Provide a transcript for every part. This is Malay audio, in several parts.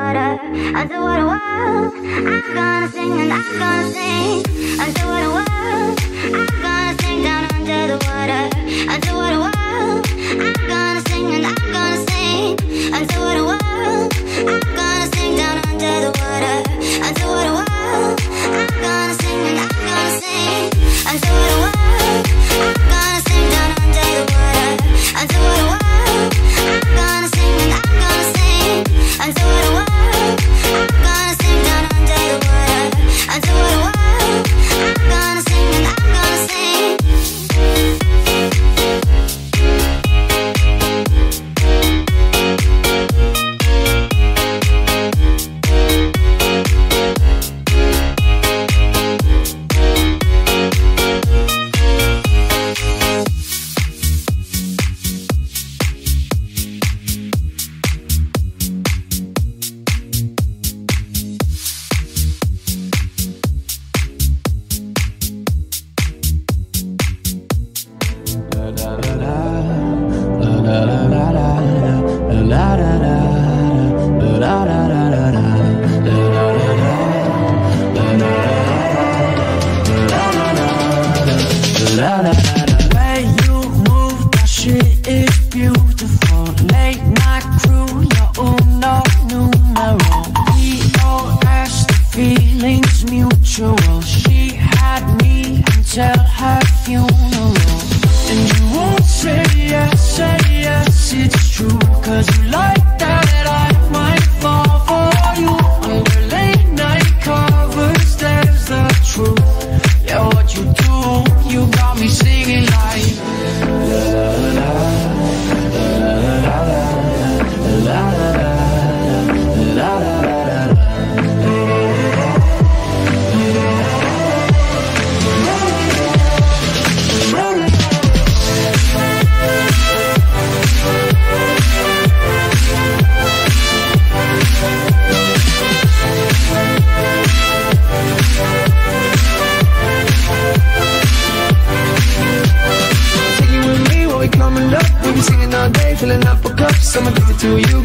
water, until what a world. I'm gonna sing and I'm gonna sing until what a world. I'm gonna sing down under the water, until what a world. I'm gonna sing and I'm gonna sing until what a world. I'm gonna sing down under the water, until what a world. I'm gonna sing and I'm gonna sing until what a world. I'm gonna sing down under the water, until what a world. I'm gonna sing and I'm gonna sing until what a world. I'm gonna sing down under the water, until what a world. I'm gonna sing and I'm gonna sing.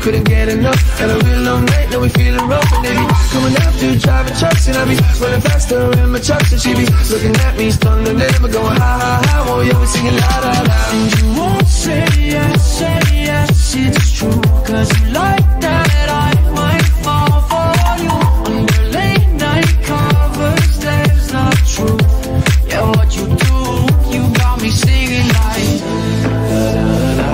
Couldn't get enough, had a real long night, now we feeling rough. And they be coming after, driving trucks, and I be running faster in my trucks. And she be looking at me, stunned, and then we're going ha ha ha. Oh yeah, we're singing la la la. And you won't say yes, it's true. Cause you like that I might fall for you. Under late night covers, there's the truth. Yeah, what you do, you got me singing like la la la.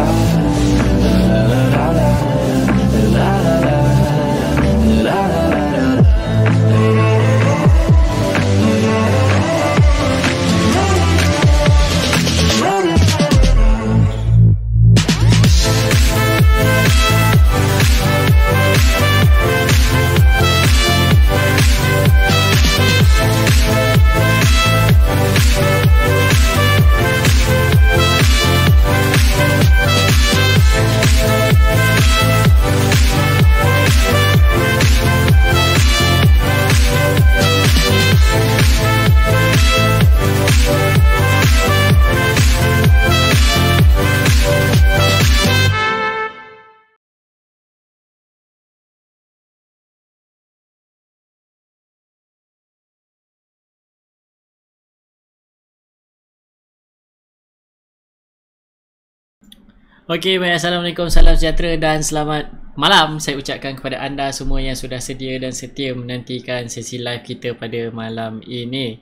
Okey, baik. Assalamualaikum, salam sejahtera dan selamat malam saya ucapkan kepada anda semua yang sudah sedia dan setia menantikan sesi live kita pada malam ini.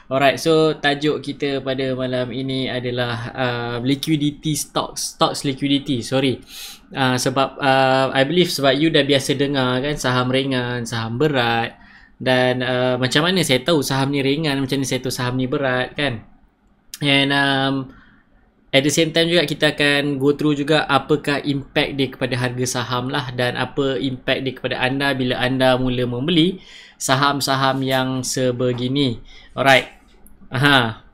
Alright, so tajuk kita pada malam ini adalah liquidity stocks liquidity, sebab I believe sebab you dah biasa dengar kan saham ringan, saham berat, dan macam mana saya tahu saham ni ringan, macam mana saya tahu saham ni berat kan. And at the same time juga kita akan go through juga apakah impact dia kepada harga saham lah, dan apa impact dia kepada anda bila anda mula membeli saham-saham yang sebegini. Alright.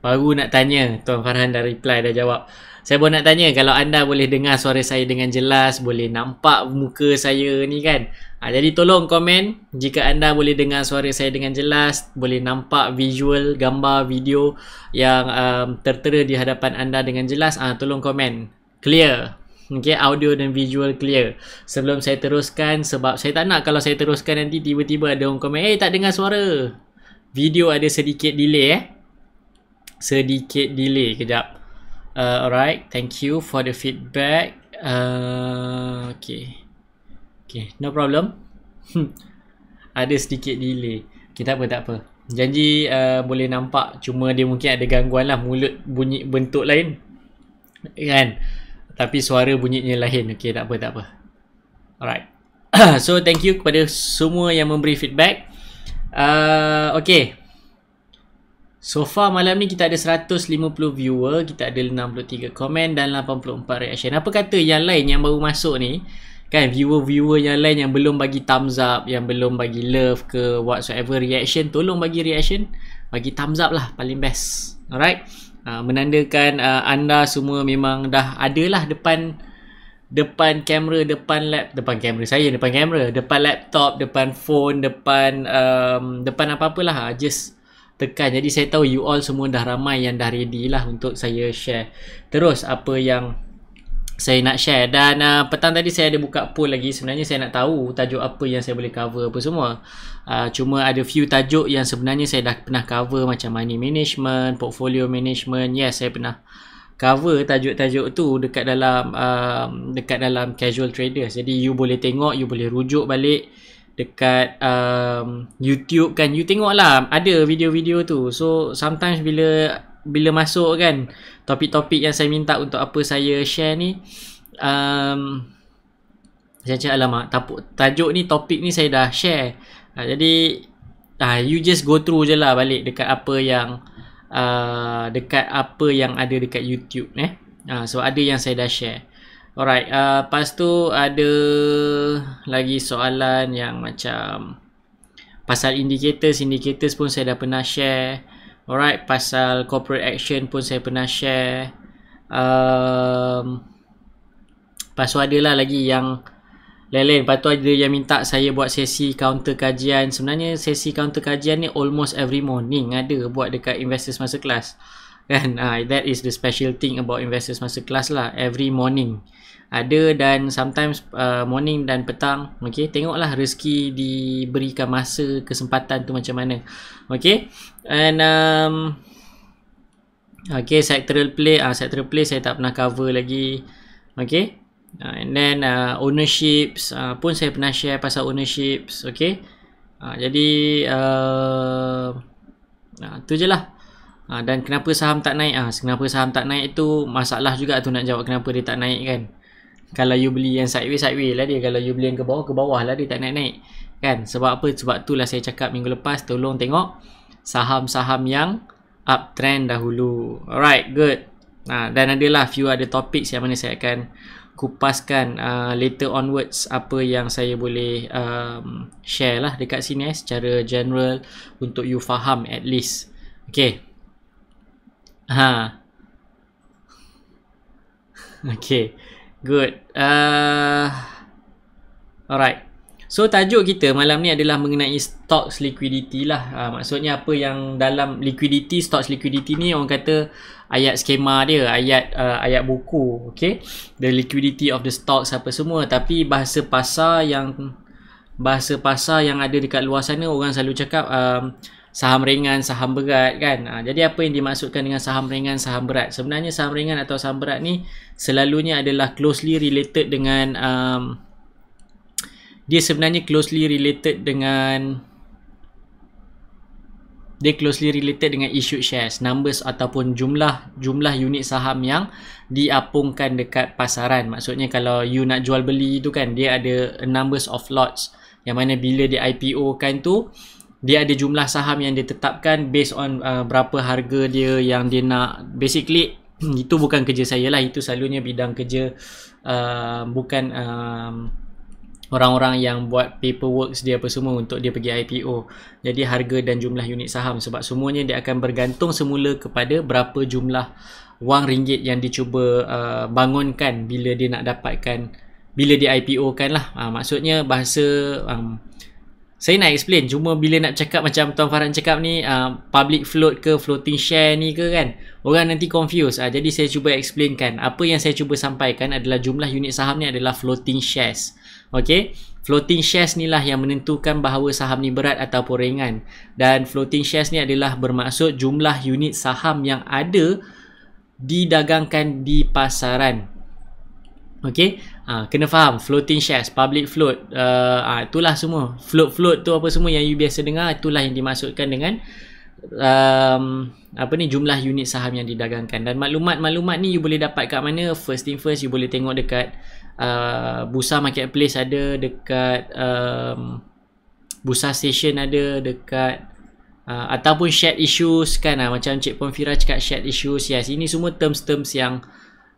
Baru nak tanya, Tuan Farhan dah reply, dah jawab. Saya pun nak tanya, kalau anda boleh dengar suara saya dengan jelas, boleh nampak muka saya ni kan. Jadi tolong komen jika anda boleh dengar suara saya dengan jelas, boleh nampak visual, gambar, video yang tertera di hadapan anda dengan jelas. Tolong komen. Clear. Okay, audio dan visual clear. Sebelum saya teruskan, sebab saya tak nak kalau saya teruskan nanti tiba-tiba ada orang komen, tak dengar suara. Video ada sedikit delay sedikit delay. Kejap. Alright, thank you for the feedback. Okay, no problem. Ada sedikit delay. Tak apa. Janji boleh nampak, cuma dia mungkin ada gangguan lah, mulut bunyi bentuk lain kan, tapi suara bunyinya lain. Okay, tak apa. Alright. So thank you kepada semua yang memberi feedback. Okay, so far malam ni kita ada 150 viewer, kita ada 63 komen dan 84 reaction. Apa kata yang lain yang baru masuk ni kan, viewer-viewer yang lain yang belum bagi thumbs up, yang belum bagi love ke whatsoever reaction, tolong bagi reaction, bagi thumbs up lah, paling best. Alright, menandakan anda semua memang dah ada lah depan kamera, depan laptop, depan phone, depan apa-apalah, just tekan. Jadi saya tahu you all semua dah ramai yang dah ready lah untuk saya share terus apa yang saya nak share. Dan petang tadi saya ada buka poll lagi. Sebenarnya saya nak tahu tajuk apa yang saya boleh cover apa semua. Cuma ada few tajuk yang sebenarnya saya dah pernah cover, macam money management, portfolio management. Yes, saya pernah cover tajuk-tajuk tu dekat dalam casual traders. Jadi you boleh tengok, you boleh rujuk balik dekat YouTube kan. You tengok lah, ada video-video tu. So sometimes bila masuk kan topik-topik yang saya minta untuk apa saya share ni, saya cakap alamak, tajuk ni, topik ni saya dah share. Jadi you just go through je lah balik dekat apa yang ada dekat YouTube so ada yang saya dah share. Alright, lepas tu ada lagi soalan yang macam pasal indicators pun saya dah pernah share. Alright, pasal corporate action pun saya pernah share. Lepas tu ada lah lagi yang lain-lain. Lepas tu ada yang minta saya buat sesi counter kajian. Sebenarnya sesi counter kajian ni almost every morning ada buat dekat Investors Masterclass kan. That is the special thing about Investors Masterclass lah. Every morning ada, dan sometimes morning dan petang. Okay, tengoklah rezeki diberikan masa, kesempatan tu macam mana. Okay, and okay, sectoral play saya tak pernah cover lagi. Okay, and then ownerships pun saya pernah share pasal ownerships. Okay, jadi tu je lah. Dan kenapa saham tak naik? Kenapa saham tak naik tu masalah juga tu, nak jawab kenapa dia tak naik kan. Kalau you beli yang sideways lah dia. Kalau you beli yang ke bawah lah dia tak naik kan. Sebab apa? Sebab tu lah saya cakap minggu lepas, tolong tengok saham-saham yang uptrend dahulu. Alright, good. Dan adalah few ada topics yang mana saya akan kupaskan later onwards, apa yang saya boleh share lah dekat sini secara general untuk you faham at least. Okay. Okay, good. Alright. So tajuk kita malam ni adalah mengenai stocks liquidity lah. Maksudnya apa yang dalam liquidity, stocks liquidity ni orang kata ayat skema dia, ayat buku, okay? The liquidity of the stocks apa semua. Tapi bahasa pasar yang ada dekat luar sana, orang selalu cakap saham ringan, saham berat kan. Jadi apa yang dimaksudkan dengan saham ringan, saham berat? Sebenarnya saham ringan atau saham berat ni selalunya adalah closely related dengan dia closely related dengan issued shares, numbers ataupun jumlah unit saham yang diapungkan dekat pasaran. Maksudnya kalau you nak jual beli tu kan, dia ada numbers of lots, yang mana bila di IPO kan tu dia ada jumlah saham yang ditetapkan based on berapa harga dia yang dia nak. Basically itu bukan kerja saya lah, itu selalunya bidang kerja bukan orang-orang yang buat paperwork dia apa semua untuk dia pergi IPO. Jadi harga dan jumlah unit saham, sebab semuanya dia akan bergantung semula kepada berapa jumlah wang ringgit yang dicuba bangunkan bila dia nak dapatkan, bila dia IPO kan lah. Maksudnya bahasa saya nak explain, cuma bila nak cakap macam Tuan Farhan cakap ni, public float ke floating share ni ke kan, orang nanti confuse. Jadi saya cuba explainkan. Apa yang saya cuba sampaikan adalah jumlah unit saham ni adalah floating shares. Okay, floating shares ni lah yang menentukan bahawa saham ni berat ataupun ringan. Dan floating shares ni adalah bermaksud jumlah unit saham yang ada didagangkan di pasaran. Okay, kena faham floating shares, public float, itulah semua. Float tu apa semua yang you biasa dengar, itulah yang dimaksudkan dengan jumlah unit saham yang didagangkan. Dan maklumat-maklumat ni you boleh dapat kat mana? First thing first, you boleh tengok dekat Bursa Marketplace ada, dekat Bursa Station ada, dekat ataupun shared issues kan, macam Cik Puan Fira cakap shared issues. Yes, ini semua terms-terms yang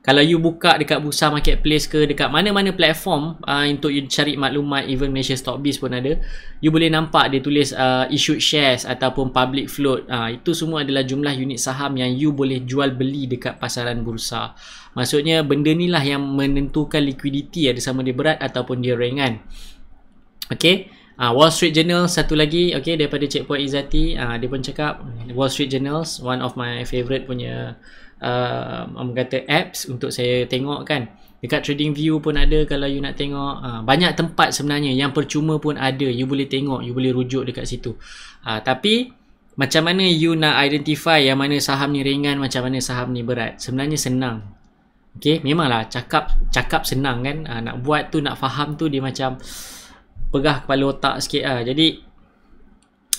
kalau you buka dekat Bursa Marketplace ke dekat mana-mana platform untuk you cari maklumat, even Malaysia Stock Biz pun ada, you boleh nampak dia tulis issued shares ataupun public float. Itu semua adalah jumlah unit saham yang you boleh jual beli dekat pasaran bursa. Maksudnya benda ni lah yang menentukan liquidity, ada sama dia berat ataupun dia ringan. Okay, Wall Street Journal satu lagi, okay, daripada Cik Puan Izzati, dia pun cakap Wall Street Journals one of my favourite punya kata apps untuk saya tengok kan. Dekat TradingView pun ada kalau you nak tengok. Banyak tempat sebenarnya yang percuma pun ada, you boleh tengok, you boleh rujuk dekat situ. Tapi macam mana you nak identify yang mana saham ni ringan, macam mana saham ni berat? Sebenarnya senang. Okay, memanglah cakap senang kan, nak buat tu, nak faham tu dia macam pegah kepala otak sikit lah. Jadi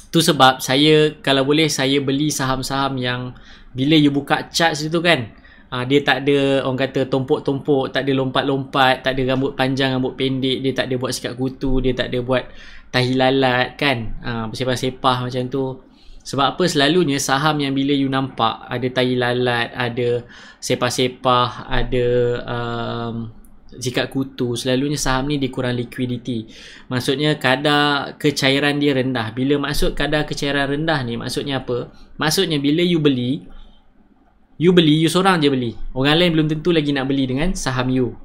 tu sebab saya kalau boleh saya beli saham-saham yang bila you buka chart situ kan, dia tak ada orang kata tompok-tompok, tak ada lompat-lompat, tak ada rambut panjang, rambut pendek, dia tak ada buat sikat kutu, dia tak ada buat tahi lalat kan, bersepah-sepah macam tu. Sebab apa? Selalunya saham yang bila you nampak ada tahi lalat, ada sepah-sepah, ada sikat kutu, selalunya saham ni dikurang liquidity. Maksudnya kadar kecairan dia rendah. Bila maksud kadar kecairan rendah ni, maksudnya apa? Maksudnya bila you beli, you seorang je beli, orang lain belum tentu lagi nak beli dengan saham you.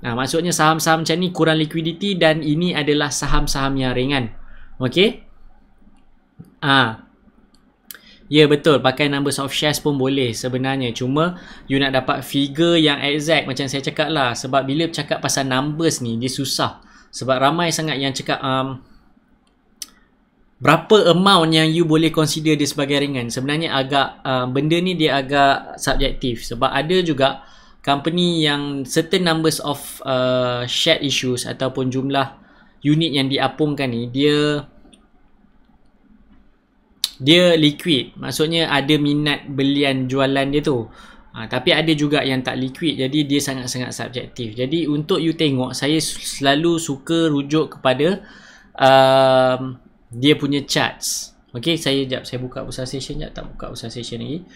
Maksudnya saham-saham macam ni kurang liquidity dan ini adalah saham-saham yang ringan. Okay, ya betul, pakai numbers of shares pun boleh sebenarnya, cuma you nak dapat figure yang exact macam saya cakap lah. Sebab bila bercakap pasal numbers ni dia susah, sebab ramai sangat yang cakap berapa amount yang you boleh consider dia sebagai ringan. Sebenarnya agak benda ni dia agak subjektif, sebab ada juga company yang certain numbers of shared issues ataupun jumlah unit yang diapungkan ni dia liquid, maksudnya ada minat belian jualan dia tu. Tapi ada juga yang tak liquid, jadi dia sangat-sangat subjektif. Jadi untuk you tengok, saya selalu suka rujuk kepada dia punya charts. Okay, saya buka Bursa Session sekejap. Tak buka Bursa Session lagi.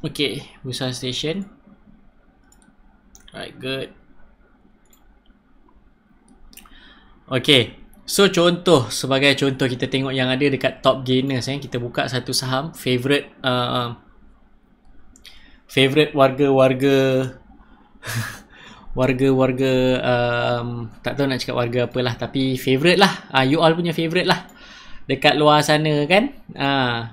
Okay, Bursa Session. Alright, good. Okay, so sebagai contoh kita tengok yang ada dekat top gainers. Kita buka satu saham favorite warga tak tahu nak cakap warga apalah, tapi favorite lah, you all punya favorite lah dekat luar sana kan.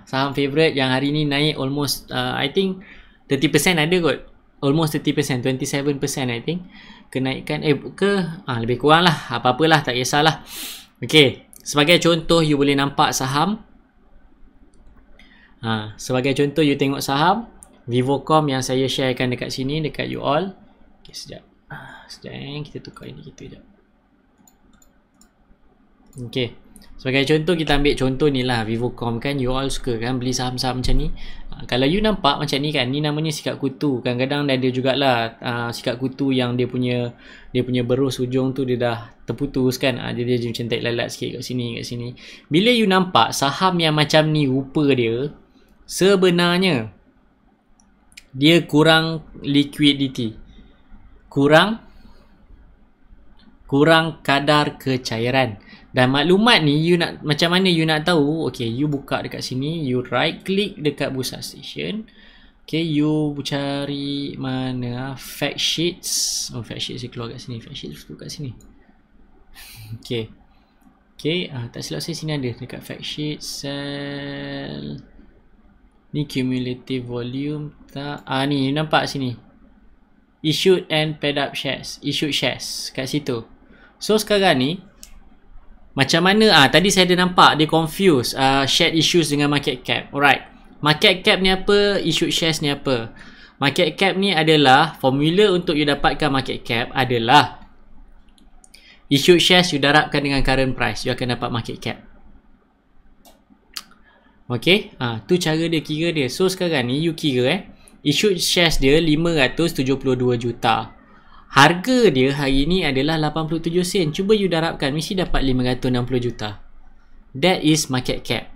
Saham favorite yang hari ni naik almost I think 30% ada kot, almost 30%, 27% I think kenaikan, lebih kurang lah, apa-apalah, tak kisahlah. Okay, sebagai contoh you boleh nampak saham, sebagai contoh you tengok saham Vivocom yang saya sharekan dekat sini, dekat you all. Okay, sekejap kita tukar ini gitu sekejap. Okay, sebagai contoh kita ambil contoh ni lah, Vivocom kan, you all suka kan beli saham-saham macam ni. Kalau you nampak macam ni kan, ni namanya sikat kutu. Kadang-kadang ada jugalah sikat kutu yang dia punya berus ujung tu dia dah terputus kan. Dia macam tarik lalat sikit kat sini. Bila you nampak saham yang macam ni rupa dia, sebenarnya dia kurang liquidity, kurang kadar kecairan. Dan maklumat ni you nak macam mana you nak tahu? Okay, you buka dekat sini, you right click dekat Bursa Station. Okay, you cari mana? Fact sheets. Oh, fact sheets dia keluar kat sini. Fact sheets tu kat sini. Okay. Okay, tak silap saya sini ada dekat fact sheet sell. Ni cumulative volume tak. Ni nampak sini. Issued and paid up shares. Issued shares kat situ. So sekarang ni macam mana? Tadi saya ada nampak dia confuse shared issues dengan market cap. Alright. Market cap ni apa? Issued shares ni apa? Market cap ni adalah formula untuk you dapatkan market cap adalah issued shares you darabkan dengan current price, you akan dapat market cap. Okay, tu cara dia kira dia. So sekarang ni you kira issued shares dia 572 juta. Harga dia hari ni adalah 87 sen. Cuba you darabkan, mesti dapat 560 juta. That is market cap.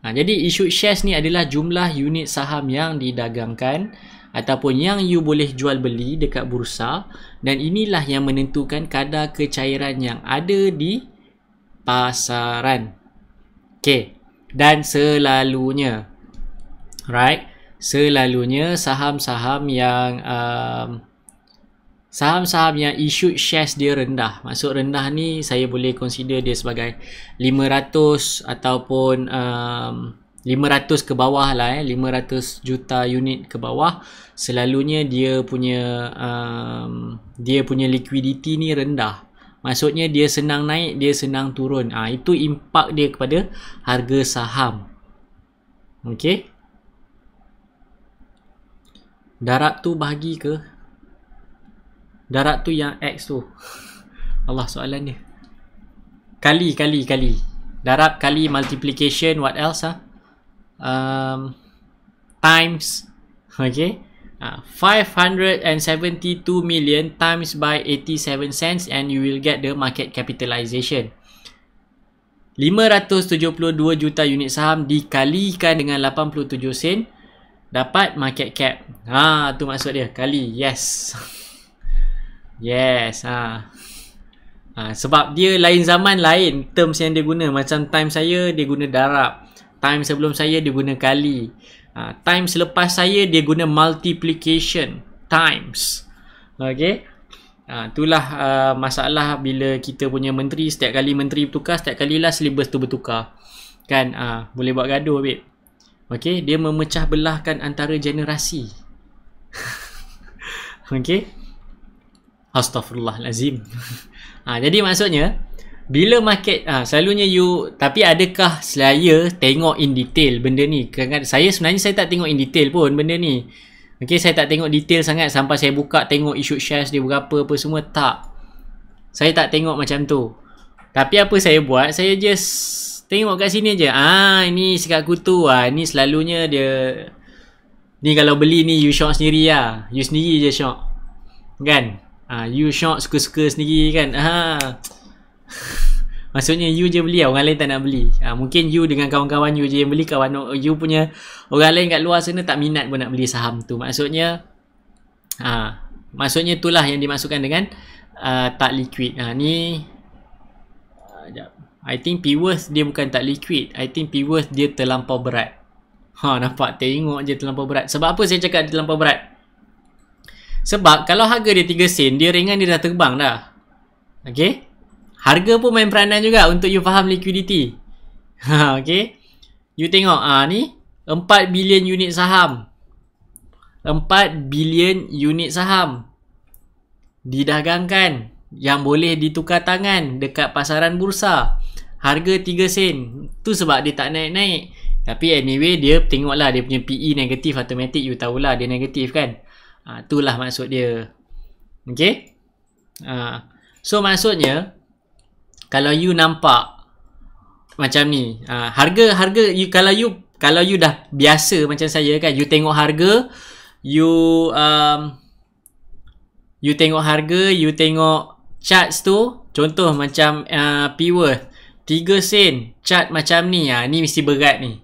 Jadi issued shares ni adalah jumlah unit saham yang didagangkan ataupun yang you boleh jual beli dekat bursa, dan inilah yang menentukan kadar kecairan yang ada di pasaran. Okay. Dan selalunya, right, selalunya saham-saham yang issued shares dia rendah. Maksud rendah ni saya boleh consider dia sebagai 500 ataupun 500 ke bawah lah, 500 juta unit ke bawah. Selalunya dia punya liquidity ni rendah. Maksudnya dia senang naik, dia senang turun. Itu impak dia kepada harga saham. Okay. Darab tu bahagi ke? Darab tu yang X tu. Allah, soalan dia. Kali. Darab kali multiplication, what else times. Okay. 572 million times by 87 cents and you will get the market capitalization. 572 juta unit saham dikalikan dengan 87 sen dapat market cap. Tu maksud dia. Kali. Yes. Yes. Sebab dia lain zaman, lain terms yang dia guna. Macam time saya dia guna darab. Time sebelum saya dia guna kali. Time selepas saya dia guna multiplication times. Okay. Itulah masalah bila kita punya menteri, setiap kali menteri bertukar, setiap kalilah syllabus tu bertukar. Kan, boleh buat gaduh, babe. Okay, dia memecah belahkan antara generasi. Okay. Astaghfirullahalazim. Jadi maksudnya bila market selalunya you, tapi adakah saya tengok in detail benda ni? Kadang-kadang saya tak tengok in detail pun benda ni. Okay, saya tak tengok detail sangat sampai saya buka tengok issued shares dia berapa apa semua, tak. Saya tak tengok macam tu. Tapi apa saya buat, saya just tengok kat sini je. Ini sikat kutu. Ni selalunya dia ni kalau beli ni you short sendiri lah. You sendiri je short. Kan? You short suka-suka sendiri kan. Maksudnya you je beli, orang lain tak nak beli. Mungkin you dengan kawan-kawan you je yang beli, kawan you punya orang lain kat luar sana tak minat pun nak beli saham tu. Maksudnya maksudnya itulah yang dimasukkan dengan tak liquid. Ni I think P-worth dia bukan tak liquid. I think P-worth dia terlampau berat. Nampak, tengok je terlampau berat. Sebab apa saya cakap dia terlampau berat? Sebab kalau harga dia 3 sen, dia ringan, dia dah terbang dah. Okay. Harga pun main peranan juga untuk you faham liquidity. Okay. You tengok ni 4 bilion unit saham. 4 bilion unit saham didagangkan yang boleh ditukar tangan dekat pasaran bursa. Harga 3 sen. Tu sebab dia tak naik-naik. Tapi anyway dia tengoklah dia punya PE negatif, automatic you tahulah dia negatif kan. Itulah maksud dia. Okay. So maksudnya kalau you nampak macam ni, harga you, kalau you dah biasa macam saya kan, you tengok harga, you tengok harga, you tengok charts tu, contoh macam P-worth 3 sen, chart macam ni, ni mesti berat ni.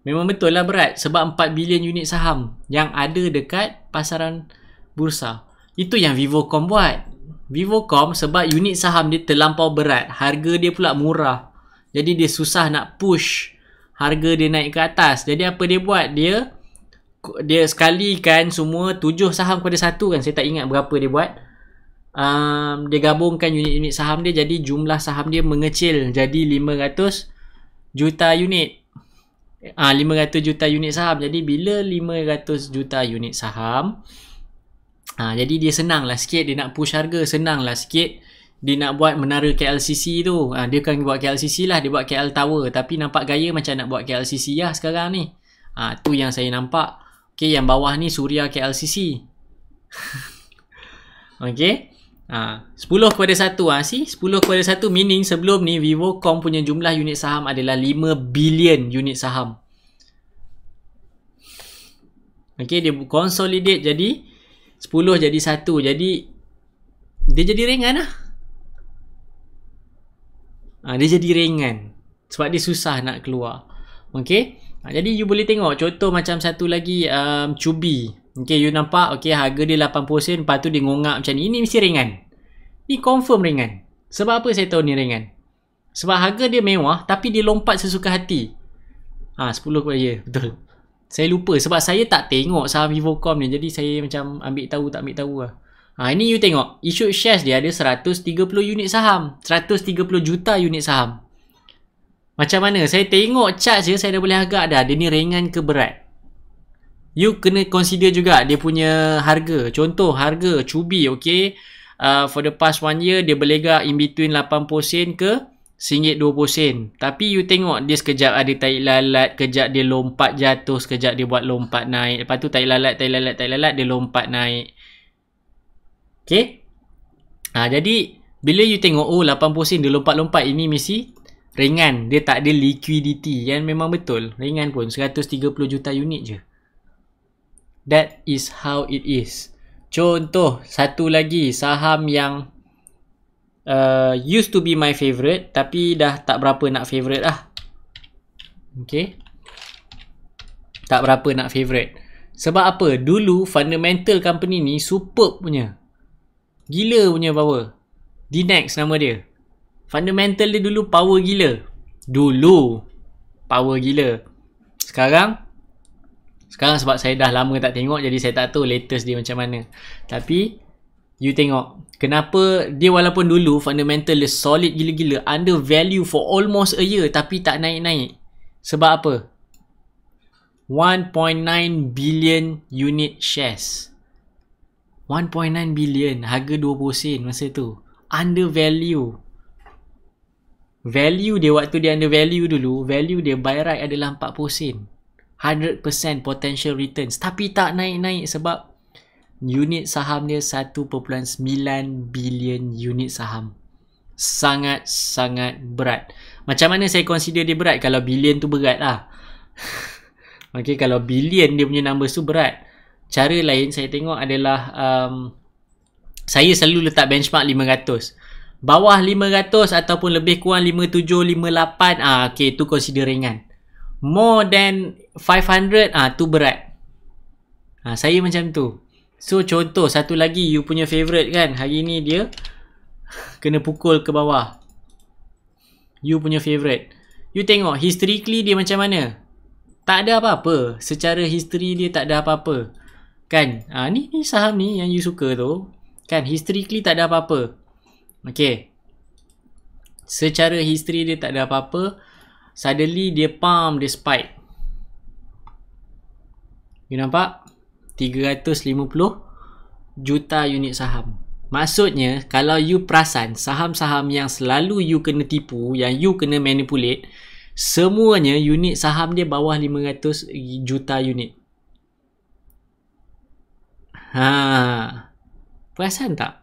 Memang betul lah berat sebab 4 bilion unit saham yang ada dekat pasaran bursa. Itu yang Vivocom buat. Vivocom sebab unit saham dia terlampau berat, harga dia pula murah. Jadi dia susah nak push harga dia naik ke atas. Jadi apa dia buat? Dia dia sekali kan semua 7 saham kepada 1 kan. Saya tak ingat berapa dia buat. Dia gabungkan unit-unit saham dia, jadi jumlah saham dia mengecil jadi 500 juta unit. 500 juta unit saham. Jadi bila 500 juta unit saham, jadi dia senang lah sikit dia nak push harga, senang lah sikit dia nak buat menara KLCC tu. Dia kan buat KLCC lah, dia buat KL Tower, tapi nampak gaya macam nak buat KLCC lah sekarang ni. Tu yang saya nampak. Okay, yang bawah ni Suria KLCC. Okay, 10/1. See, 10/1 meaning sebelum ni Vivocom punya jumlah unit saham adalah 5 bilion unit saham. Okay, dia consolidate jadi 10 jadi 1. Jadi dia jadi ringan lah. Dia jadi ringan sebab dia susah nak keluar. Okay, jadi you boleh tengok contoh macam satu lagi, Cubi. Okay, you nampak, okay, harga dia 80 sen, lepas tu dia ngongak macam ni. Ini mesti ringan. Ni confirm ringan. Sebab apa saya tahu ni ringan? Sebab harga dia mewah tapi dia lompat sesuka hati. 10 ya, betul. Saya lupa sebab saya tak tengok saham Vivocom ni, jadi saya macam ambil tahu tak ambil tahu lah. Ini you tengok, issued shares dia ada 130 unit saham, 130 juta unit saham. Macam mana? Saya tengok chart je, saya dah boleh agak dah dia ni ringan ke berat. You kena consider juga dia punya harga. Contoh harga Cubi, okay, for the past 1 year dia berlegak in between 80 sen ke RM1.20. Tapi you tengok dia sekejap ada tarik lalat, kejap dia lompat jatuh, sekejap dia buat lompat naik, lepas tu tarik lalat dia lompat naik. Okay, jadi bila you tengok 80 sen dia lompat-lompat, ini mesti ringan, dia tak ada liquidity. Yang memang betul ringan pun 130 juta unit je. That is how it is. Contoh satu lagi saham yang used to be my favourite tapi dah tak berapa nak favourite lah. Okay, tak berapa nak favourite. Sebab apa? Dulu fundamental company ni superb punya, gila punya power. D-Nex nama dia. Fundamental dia dulu power gila. Sekarang sebab saya dah lama tak tengok, jadi saya tak tahu latest dia macam mana. Tapi you tengok kenapa dia walaupun dulu fundamental dia solid gila-gila, under value for almost a year tapi tak naik-naik. Sebab apa? 1.9 billion unit shares. 1.9 billion, harga 20 sen masa tu. Under value. Value dia waktu dia under value dulu, value dia by right adalah 40 sen. 100% potential returns, tapi tak naik-naik sebab unit saham dia 1.9 bilion unit saham. Sangat-sangat berat. Macam mana saya consider dia berat? Kalau bilion tu berat lah. Okay, kalau bilion dia punya numbers tu berat. Cara lain saya tengok adalah saya selalu letak benchmark 500. Bawah 500 ataupun lebih kurang 57, 58, okay, tu consider ringan. More than 500, tu berat. Saya macam tu. So contoh satu lagi you punya favourite kan, hari ni dia kena pukul ke bawah. You punya favourite, you tengok historically dia macam mana? Tak ada apa-apa. Secara history dia tak ada apa-apa kan. Ni saham ni yang you suka tu kan, historically tak ada apa-apa. Okay, secara history dia tak ada apa-apa. Suddenly dia pump, dia spike. You nampak? 350 juta unit saham. Maksudnya kalau you perasan saham-saham yang selalu you kena tipu, yang you kena manipulate, semuanya unit saham dia bawah 500 juta unit. Perasan tak?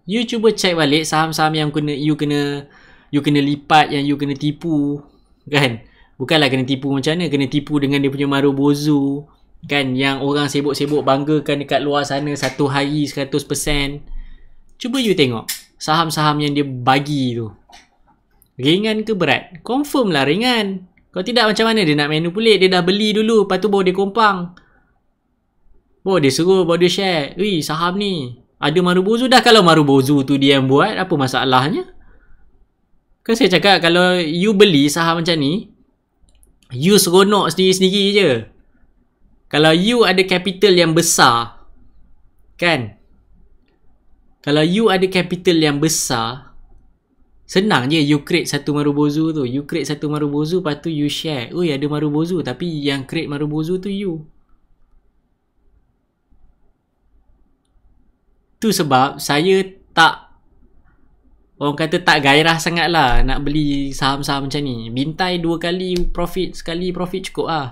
You cuba check balik saham-saham yang you kena lipat, yang you kena tipu kan. Bukanlah kena tipu macam mana, kena tipu dengan dia punya Marubozu kan, yang orang sibuk-sibuk banggakan dekat luar sana satu hari 100%. Cuba you tengok saham-saham yang dia bagi tu, ringan ke berat? Confirm lah ringan. Kalau tidak macam mana dia nak manipulate? Dia dah beli dulu, lepas tu baru dia kompang, baru dia suruh, baru dia share. Saham ni ada Marubozu dah. Kalau Marubozu tu dia yang buat, apa masalahnya? Kan saya cakap kalau you beli saham macam ni, you seronok sendiri-sendiri je. Kalau you ada capital yang besar, kan? Kalau you ada capital yang besar, senang je you create satu Marubozu tu. You create satu Marubozu, lepas tu you share. Oi, ada Marubozu, tapi yang create Marubozu tu you. Tu sebab saya tak, orang kata tak gairah sangat lah nak beli saham-saham macam ni. Bintai 2 kali profit, sekali profit cukup lah.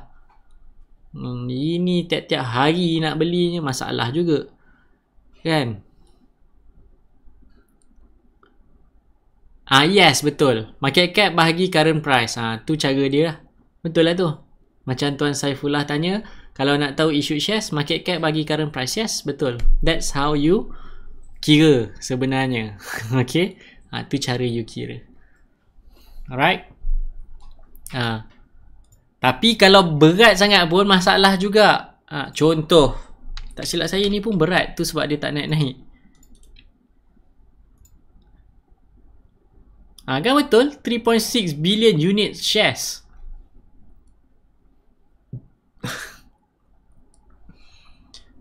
Ini tiap-tiap hari nak belinya masalah juga, kan? Yes, betul. Market cap bahagi current price. Tu cara dia lah. Betul lah tu. Macam Tuan Saifullah tanya, kalau nak tahu issue shares, market cap bagi current price. Yes, betul. That's how you kira sebenarnya. Okay. Tu cara you kira. Alright. Tapi kalau berat sangat pun masalah juga. Contoh, tak silap saya ni pun berat. Tu sebab dia tak naik-naik. Kan betul? 3.6 billion unit shares.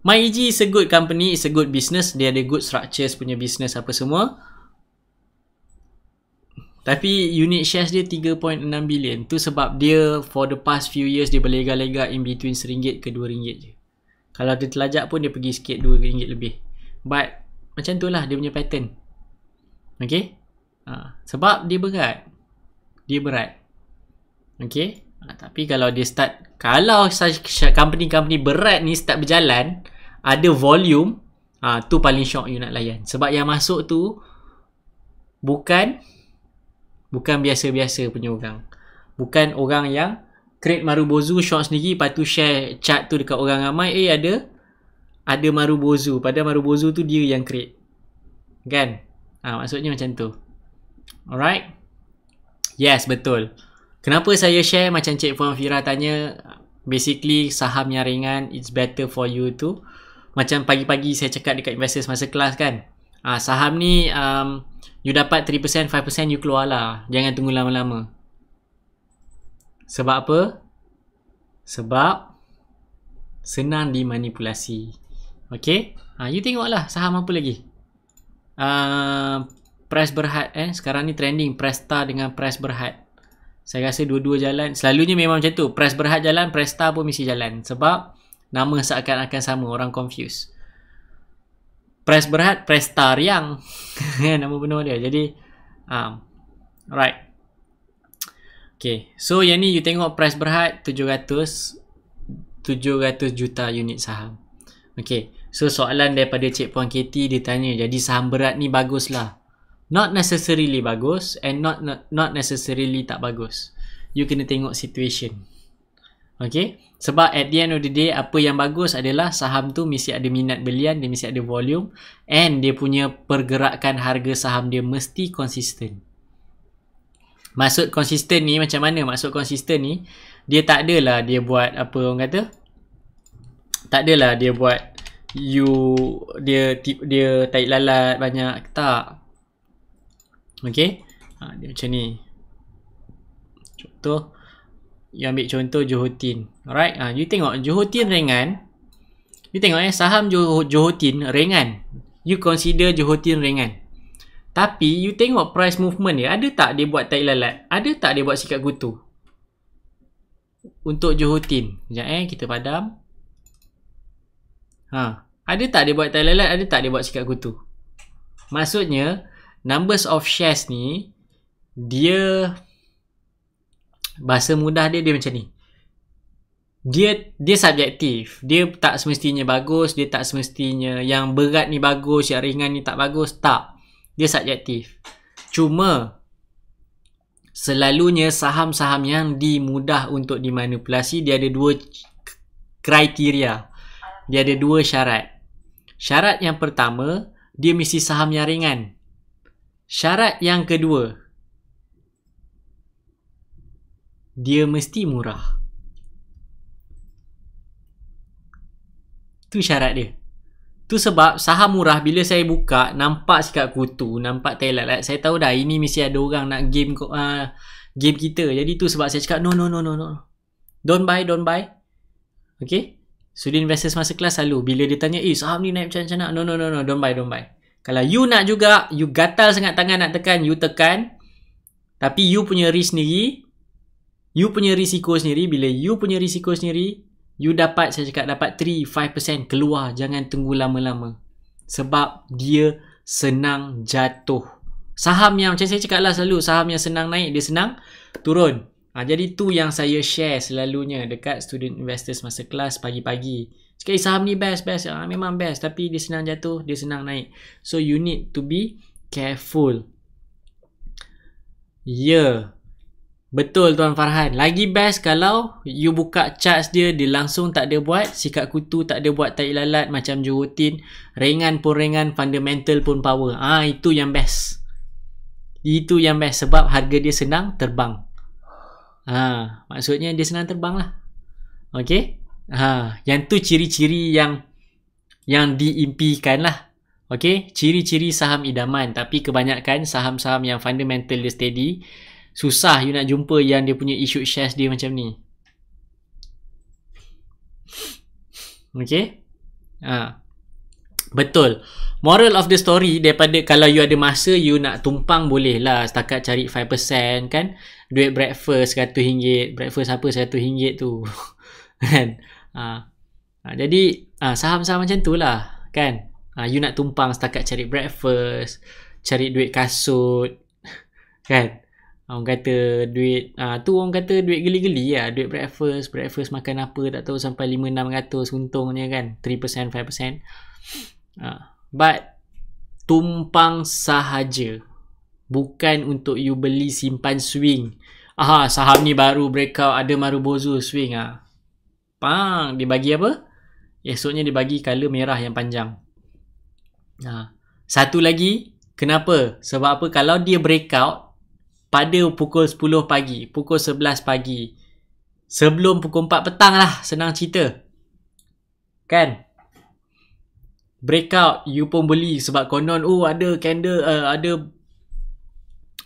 MyEG is a good company, it's a good business. Dia ada good structures punya business apa semua. Tapi unit shares dia 3.6 billion. Tu sebab dia for the past few years dia berlega-lega in between RM1 ke RM2 je. Kalau dia terlajak pun dia pergi sikit RM2 lebih. But macam tu lah dia punya pattern. Okay. Sebab dia berat. Dia berat. Okay. Tapi kalau dia start, kalau company-company berat ni start berjalan, ada volume, tu paling shock you nak layan. Sebab yang masuk tu bukan biasa-biasa punya orang. Bukan orang yang create Marubozu short sendiri, lepas tu share chart tu dekat orang ramai, ada Marubozu, padahal Marubozu tu dia yang create. Kan? Maksudnya macam tu. Alright? Yes, betul. Kenapa saya share macam Cik Puan Fira tanya, basically saham yang ringan, it's better for you to, macam pagi-pagi saya cakap dekat investors masa kelas kan, saham ni you dapat 3%, 5% you keluar lah. Jangan tunggu lama-lama. Sebab apa? Sebab senang dimanipulasi. Okay? You tengoklah saham apa lagi. Press Berhad sekarang ni trending Presta dengan Press Berhad. Saya rasa dua-dua jalan. Selalunya memang macam tu. Press Berhad jalan, Presta pun mesti jalan. Sebab nama seakan-akan sama. Orang confuse. Press Berhad, Presta Riang. Nama benar dia. Jadi alright. Okay. So yang ni you tengok Press Berhad 700 juta unit saham. Okay. So soalan daripada Cik Puan Katie, dia tanya, jadi saham berat ni bagus lah. Not necessarily bagus and not necessarily tak bagus. You kena tengok situation. Okay. Sebab at the end of the day, apa yang bagus adalah saham tu mesti ada minat belian, dia mesti ada volume, and dia punya pergerakan harga saham dia mesti konsisten. Maksud konsisten ni macam mana? Maksud konsisten ni, dia tak adalah dia buat apa orang kata, tak adalah dia buat dia tarik lalat banyak, tak. Okay. Dia macam ni. Contoh, you ambil contoh Johor-Tin. Alright. You tengok Johor-Tin ringan. You tengok saham Johor-Tin ringan. You consider Johor-Tin ringan. Tapi you tengok price movement dia. Ada tak dia buat tarik lalat? Ada tak dia buat sikat kutu? Untuk Johor-Tin. Sekejap kita padam. Ada tak dia buat tarik lalat? Ada tak dia buat sikat kutu? Maksudnya numbers of shares ni, dia bahasa mudah dia macam ni. Dia subjektif. Dia tak semestinya bagus, dia tak semestinya yang berat ni bagus, yang ringan ni tak bagus, tak. Dia subjektif. Cuma selalunya saham-saham yang dimudah untuk dimanipulasi, dia ada dua kriteria. Dia ada dua syarat. Syarat yang pertama, dia mesti saham yang ringan. Syarat yang kedua, dia mesti murah. Tu syarat dia. Tu sebab saham murah, bila saya buka, nampak sikat kutu, nampak tarik lalat, saya tahu dah ini mesti ada orang nak game kita. Jadi tu sebab saya cakap no. Don't buy. Okay. Student investors masterclass selalu bila dia tanya, saham ni naik macam nak? No, don't buy. Kalau you nak juga, you gatal sangat tangan nak tekan, you tekan. Tapi you punya risk sendiri, you punya risiko sendiri. Bila you punya risiko sendiri, you dapat, saya cakap dapat 3-5% keluar. Jangan tunggu lama-lama. Sebab dia senang jatuh. Saham yang macam saya cakap lah selalu, saham yang senang naik, dia senang turun. Jadi tu yang saya share selalunya dekat Student Investors Masterclass pagi-pagi. Sekali saham ni best. Memang best. Tapi dia senang jatuh, dia senang naik. So you need to be careful. Betul Tuan Farhan. Lagi best kalau you buka charts dia langsung tak ada buat sikat kutu, tak ada buat tarik lalat macam jurutin. Ringan pun ringan, fundamental pun power. Itu yang best. Itu yang best sebab harga dia senang terbang. Maksudnya dia senang terbang lah. Okay? Yang tu ciri-ciri yang diimpikan lah. Okay? Ciri-ciri saham idaman. Tapi kebanyakan saham-saham yang fundamental dia steady, susah you nak jumpa yang dia punya issued shares dia macam ni. Okay? Betul. Moral of the story, daripada kalau you ada masa, you nak tumpang boleh lah. Setakat cari 5% kan. Duit breakfast RM100. Breakfast apa RM100 tu. Kan? Jadi saham-saham macam tu lah. Kan? You nak tumpang setakat cari breakfast, cari duit kasut. Kan? Orang kata duit tu orang kata duit geli-geli lah. Duit breakfast makan apa tak tahu sampai 500-600 untungnya kan. 3%, 5%. But tumpang sahaja, bukan untuk you beli simpan swing. Saham ni baru breakout, ada Marubozu swing. Dia bagi apa? Esoknya dia bagi color merah yang panjang. Satu lagi, kenapa? Sebab apa? Kalau dia breakout pada pukul 10 pagi, pukul 11 pagi, sebelum pukul 4 petang lah, senang cerita. Kan? Breakout, you pun beli sebab konon ada candle,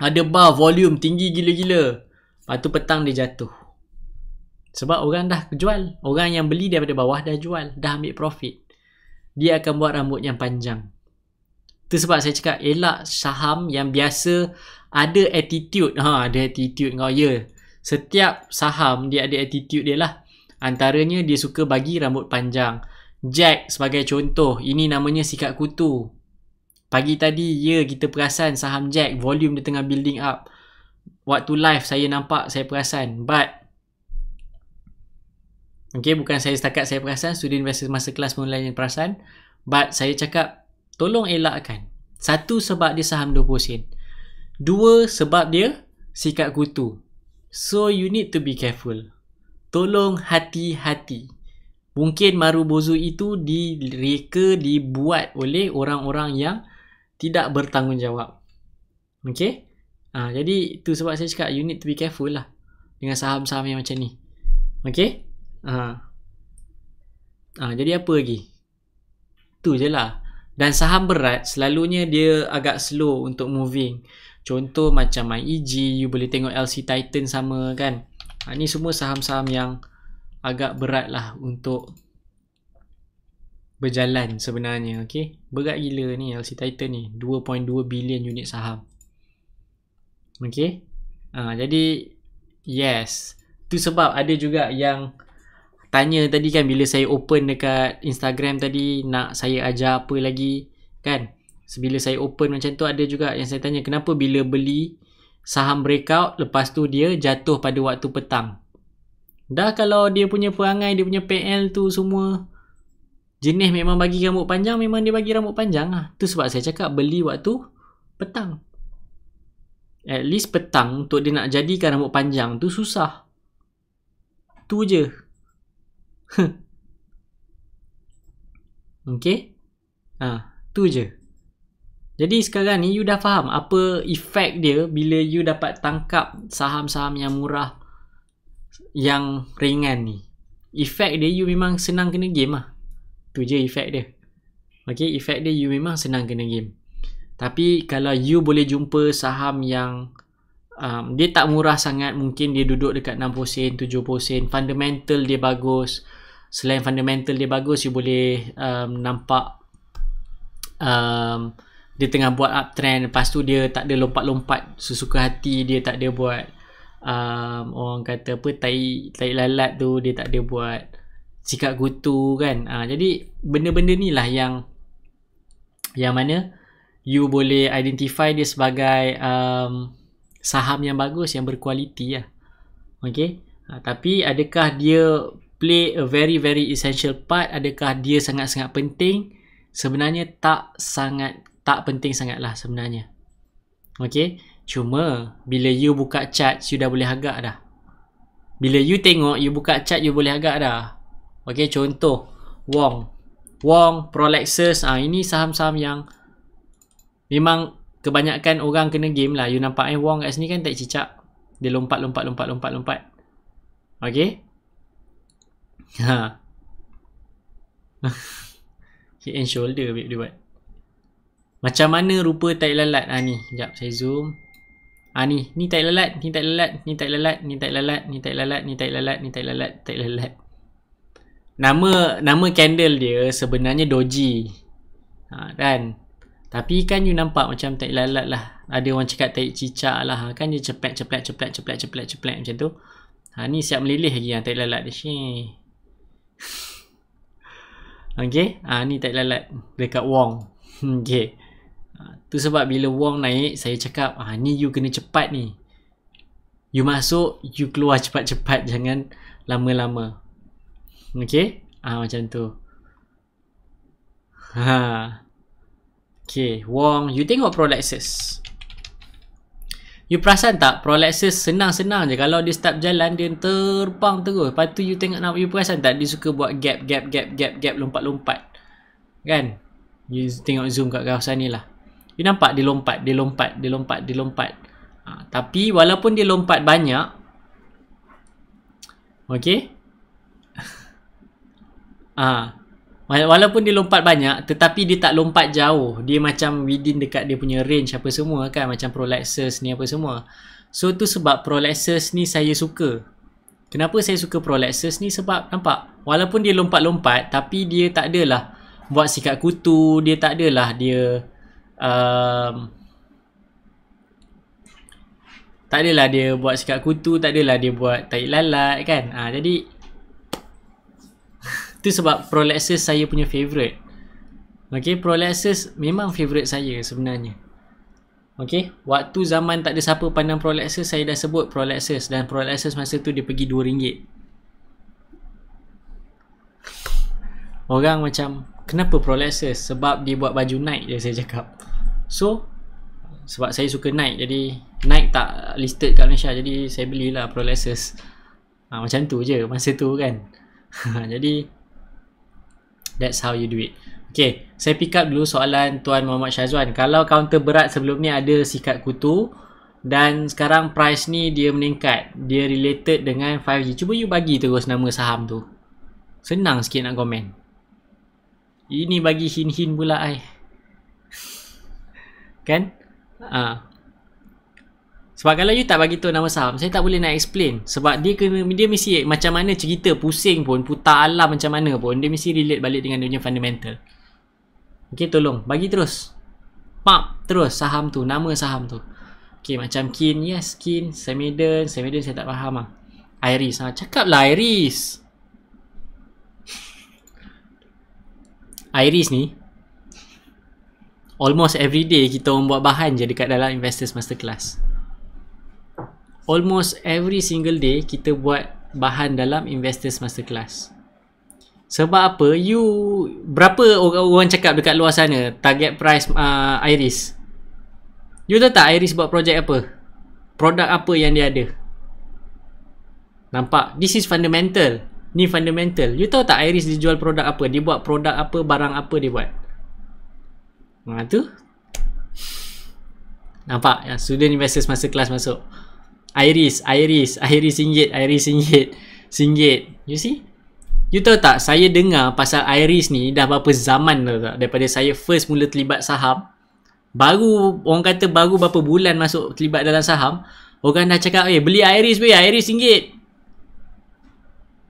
ada bar volume tinggi gila-gila. Lepas tu petang dia jatuh. Sebab orang dah jual. Orang yang beli daripada bawah dah jual, dah ambil profit. Dia akan buat rambut yang panjang. Itu sebab saya cakap elak saham yang biasa ada attitude. Ada attitude kau. Setiap saham dia ada attitude dia lah. Antaranya dia suka bagi rambut panjang. Jack sebagai contoh, ini namanya sikat kutu. Pagi tadi kita perasan saham Jack, volume dia tengah building up. Waktu live saya nampak, saya perasan. But bukan saya setakat saya perasan, Student Investors Masterclass pun lain yang perasan. But saya cakap tolong elakkan. Satu, sebab dia saham 20 sen. Dua, sebab dia sikat kutu. So you need to be careful. Tolong hati-hati. Mungkin Marubozu itu dibuat oleh orang-orang yang tidak bertanggungjawab. Okay? Jadi itu sebab saya cakap you need to be careful lah dengan saham-saham yang macam ni. Okay? Jadi apa lagi? Tu je lah. Dan saham berat selalunya dia agak slow untuk moving. Contoh macam MyEG, you boleh tengok LC Titan sama kan. Ni semua saham-saham yang agak berat lah untuk berjalan sebenarnya. Okay? Berat gila ni LC Titan ni. 2.2 bilion unit saham. Okay? Jadi yes. Tu sebab ada juga yang tanya tadi kan, bila saya open dekat Instagram tadi, nak saya ajar apa lagi kan. Bila saya open macam tu, ada juga yang saya tanya kenapa bila beli saham breakout lepas tu dia jatuh pada waktu petang. Dah kalau dia punya perangai, dia punya PL tu semua jenis memang bagi rambut panjang, memang dia bagi rambut panjang lah. Tu sebab saya cakap beli waktu petang. At least petang untuk dia nak jadikan rambut panjang tu susah. Tu je. Okay? Tu je. Jadi sekarang ni you dah faham apa efek dia bila you dapat tangkap saham-saham yang murah, yang ringan ni. Efek dia you memang senang kena game lah. Tu je efek dia. Okay, efek dia you memang senang kena game. Tapi kalau you boleh jumpa saham yang dia tak murah sangat, mungkin dia duduk dekat 60 sen, 70 sen, fundamental dia bagus, selain fundamental dia bagus, you boleh nampak dia tengah buat uptrend, lepas tu dia tak ada lompat-lompat sesuka hati, dia tak ada buat orang kata apa, tai lalat tu dia tak ada buat sikat kutu kan. Jadi benda-benda ni lah yang mana you boleh identify dia sebagai saham yang bagus, yang berkualiti lah. Okay, tapi adakah dia play a very very essential part, adakah dia sangat-sangat penting? Sebenarnya tak penting sangat lah sebenarnya. Okay, cuma bila you buka chart, you dah boleh agak dah. Bila you tengok, you buka chart, you boleh agak dah. Okay, contoh Wong, Prolexus, ini saham-saham yang memang kebanyakan orang kena game lah. You nampak Wong kat sini kan tak cicak, dia lompat. Okay, head and shoulder dia buat. Macam mana rupa tai lalat? Ni, sekejap saya zoom. Ni tai lalat, ni tai lalat, ni tai lalat, ni tai lalat, ni tai lalat, ni tai lalat, ni tai lalat, tai lalat. Nama candle dia sebenarnya doji. Dan tapi kan you nampak macam tai lalat lah. Ada orang cakap tai cicak lah. Kan dia ceplek macam tu. Ni siap meleleh lagi yang tai lalat dia. Okay, ni tai lalat dekat Wong. Okay, tu sebab bila Wong naik, saya cakap ni you kena cepat ni. You masuk, you keluar cepat-cepat, jangan lama-lama. Okay, macam tu. Okay, Wong, you tengok Prolexus. You perasan tak, Prolexus senang-senang je. Kalau dia start jalan, dia terbang terus. Lepas tu you tengok, you perasan tak, dia suka buat gap, lompat-lompat. Kan? You tengok zoom kat kawasan ni lah. You nampak dia lompat. Tapi walaupun dia lompat banyak, okay, walaupun dia lompat banyak, tetapi dia tak lompat jauh. Dia macam within dekat dia punya range apa semua kan, macam Prolexus ni apa semua. So tu sebab Prolexus ni saya suka. Kenapa saya suka Prolexus ni? Sebab nampak, walaupun dia lompat-lompat, tapi dia tak adalah buat sikat kutu, dia tak adalah dia tak adalah dia buat sikat kutu, tak adalah dia buat tai lalat kan. Jadi tu sebab Prolexus saya punya favourite. Okay, Prolexus memang favourite saya sebenarnya. Okay, waktu zaman tak ada siapa pandang Prolexus, saya dah sebut Prolexus, dan Prolexus masa tu dia pergi RM2. Orang macam, kenapa Prolexus? Sebab dia buat baju Nike je, saya cakap. So sebab saya suka Nike, jadi Nike tak listed kat Malaysia, jadi saya belilah Prolexus. Macam tu je masa tu kan. Jadi that's how you do it. Okay, saya pick up dulu soalan Tuan Muhammad Syazwan. Kalau counter berat sebelum ni ada sikat kutu, dan sekarang price ni dia meningkat, dia related dengan 5G. Cuba you bagi terus nama saham tu. Senang sikit nak komen. Ini bagi hin-hin pula kan? Sebab kalau you tak bagi tahu nama saham, saya tak boleh nak explain. Sebab dia mesti macam mana cerita, pusing pun, putar alam macam mana pun, dia mesti relate balik dengan dia punya fundamental. Okay, tolong bagi terus. Terus saham tu, nama saham tu. Okay, macam Kin, yes, Kin, Semeden saya tak faham lah. Iris, cakap lah Iris. Iris ni almost every day kita orang buat bahan je dekat dalam Investors Masterclass. Almost every single day kita buat bahan dalam Investors Masterclass. Sebab apa? Berapa orang cakap dekat luar sana target price Iris? You tahu tak Iris buat projek apa? Produk apa yang dia ada? Nampak? This is fundamental. Ni fundamental. You tahu tak Iris dia jual produk apa? Dia buat produk apa, barang apa dia buat? Tu. Nampak? Yang student Investors Masterclass masuk. Iris RM1. You see? You tahu tak, saya dengar pasal Iris ni dah berapa zaman dah tak? Daripada saya first mula terlibat saham. Orang kata baru berapa bulan masuk terlibat dalam saham, orang dah cakap, beli Iris RM1.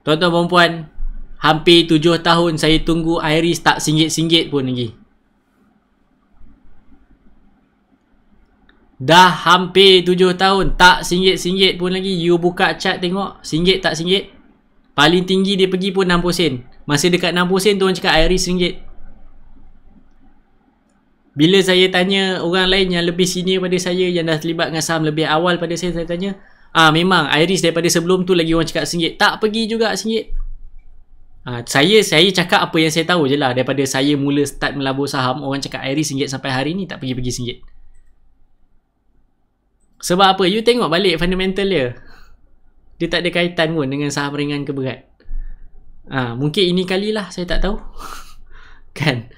Tuan-tuan perempuan, hampir 7 tahun saya tunggu Iris tak singgit-singgit pun lagi. Dah hampir 7 tahun tak singgit-singgit pun lagi. You buka chat tengok singgit tak singgit. Paling tinggi dia pergi pun 60 sen. Masa dekat 60 sen tu orang cakap Iris singgit. Bila saya tanya orang lain yang lebih senior pada saya, yang dah terlibat dengan saham lebih awal pada saya tanya, memang Iris daripada sebelum tu lagi orang cakap singgit. Tak pergi juga singgit. Saya cakap apa yang saya tahu je lah. Daripada saya mula start melabur saham, orang cakap Iris singgit sampai hari ni tak pergi-pergi singgit. Sebab apa? You tengok balik fundamental dia. Dia tak ada kaitan pun dengan saham ringan ke berat. Mungkin ini kalilah, saya tak tahu. Kan?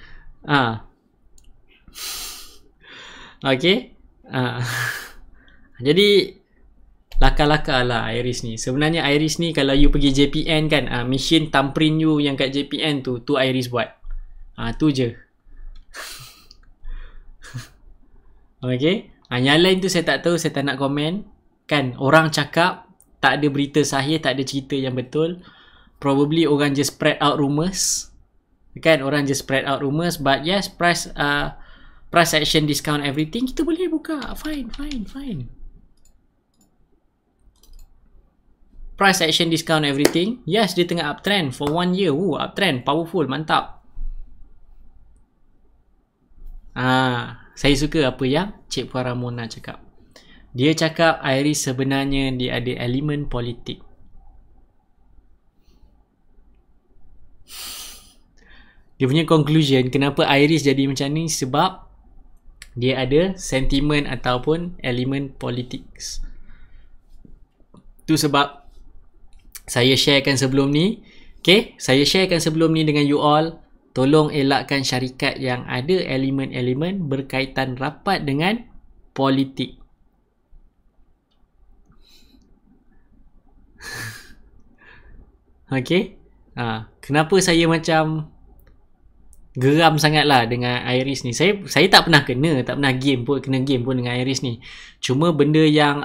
Okay. Jadi lakar-lakar lah Iris ni. Sebenarnya Iris ni kalau you pergi JPN kan, mesin thumbprint you yang kat JPN tu Iris buat. Tu je. Okay. Yang lain tu saya tak tahu, saya tak nak komen. Kan, orang cakap tak ada berita sahih, tak ada cerita yang betul. Probably orang just spread out rumours. Kan, orang just spread out rumours. But yes, price action discount everything, kita boleh buka. Fine. Price action discount everything. Yes, dia tengah uptrend for 1 year. Uptrend, powerful, mantap. Saya suka apa yang Cik Puan Ramona cakap. Dia cakap Iris sebenarnya dia ada elemen politik. Dia punya conclusion kenapa Iris jadi macam ni sebab dia ada sentimen ataupun elemen politics. Tu sebab saya sharekan sebelum ni. Okay, saya sharekan sebelum ni dengan you all. Tolong elakkan syarikat yang ada elemen-elemen berkaitan rapat dengan politik. Okay. Kenapa saya macam geram sangatlah dengan Iris ni. Saya tak pernah kena game pun dengan Iris ni. Cuma benda yang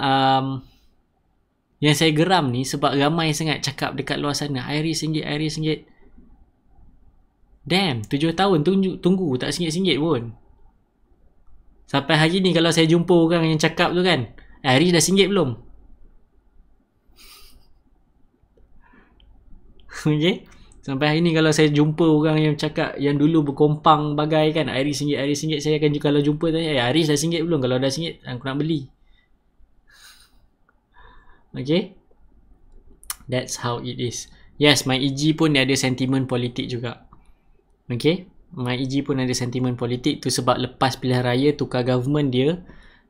saya geram ni sebab ramai sangat cakap dekat luar sana Iris singgit. Damn, 7 tahun tunggu tak singgit-singgit pun. Sampai hari ni kalau saya jumpa orang yang cakap tu kan, Iris dah singgit belum? Okay. Sampai hari ni kalau saya jumpa orang yang cakap, yang dulu berkompang bagai kan, Iris singgit, saya akan kalau jumpa tanya, Iris dah singgit belum? Kalau dah singgit, aku nak beli. Okay. That's how it is. Yes, MyEG pun dia ada sentimen politik juga. Okay, MyEG pun ada sentimen politik tu sebab lepas pilihan raya tukar government dia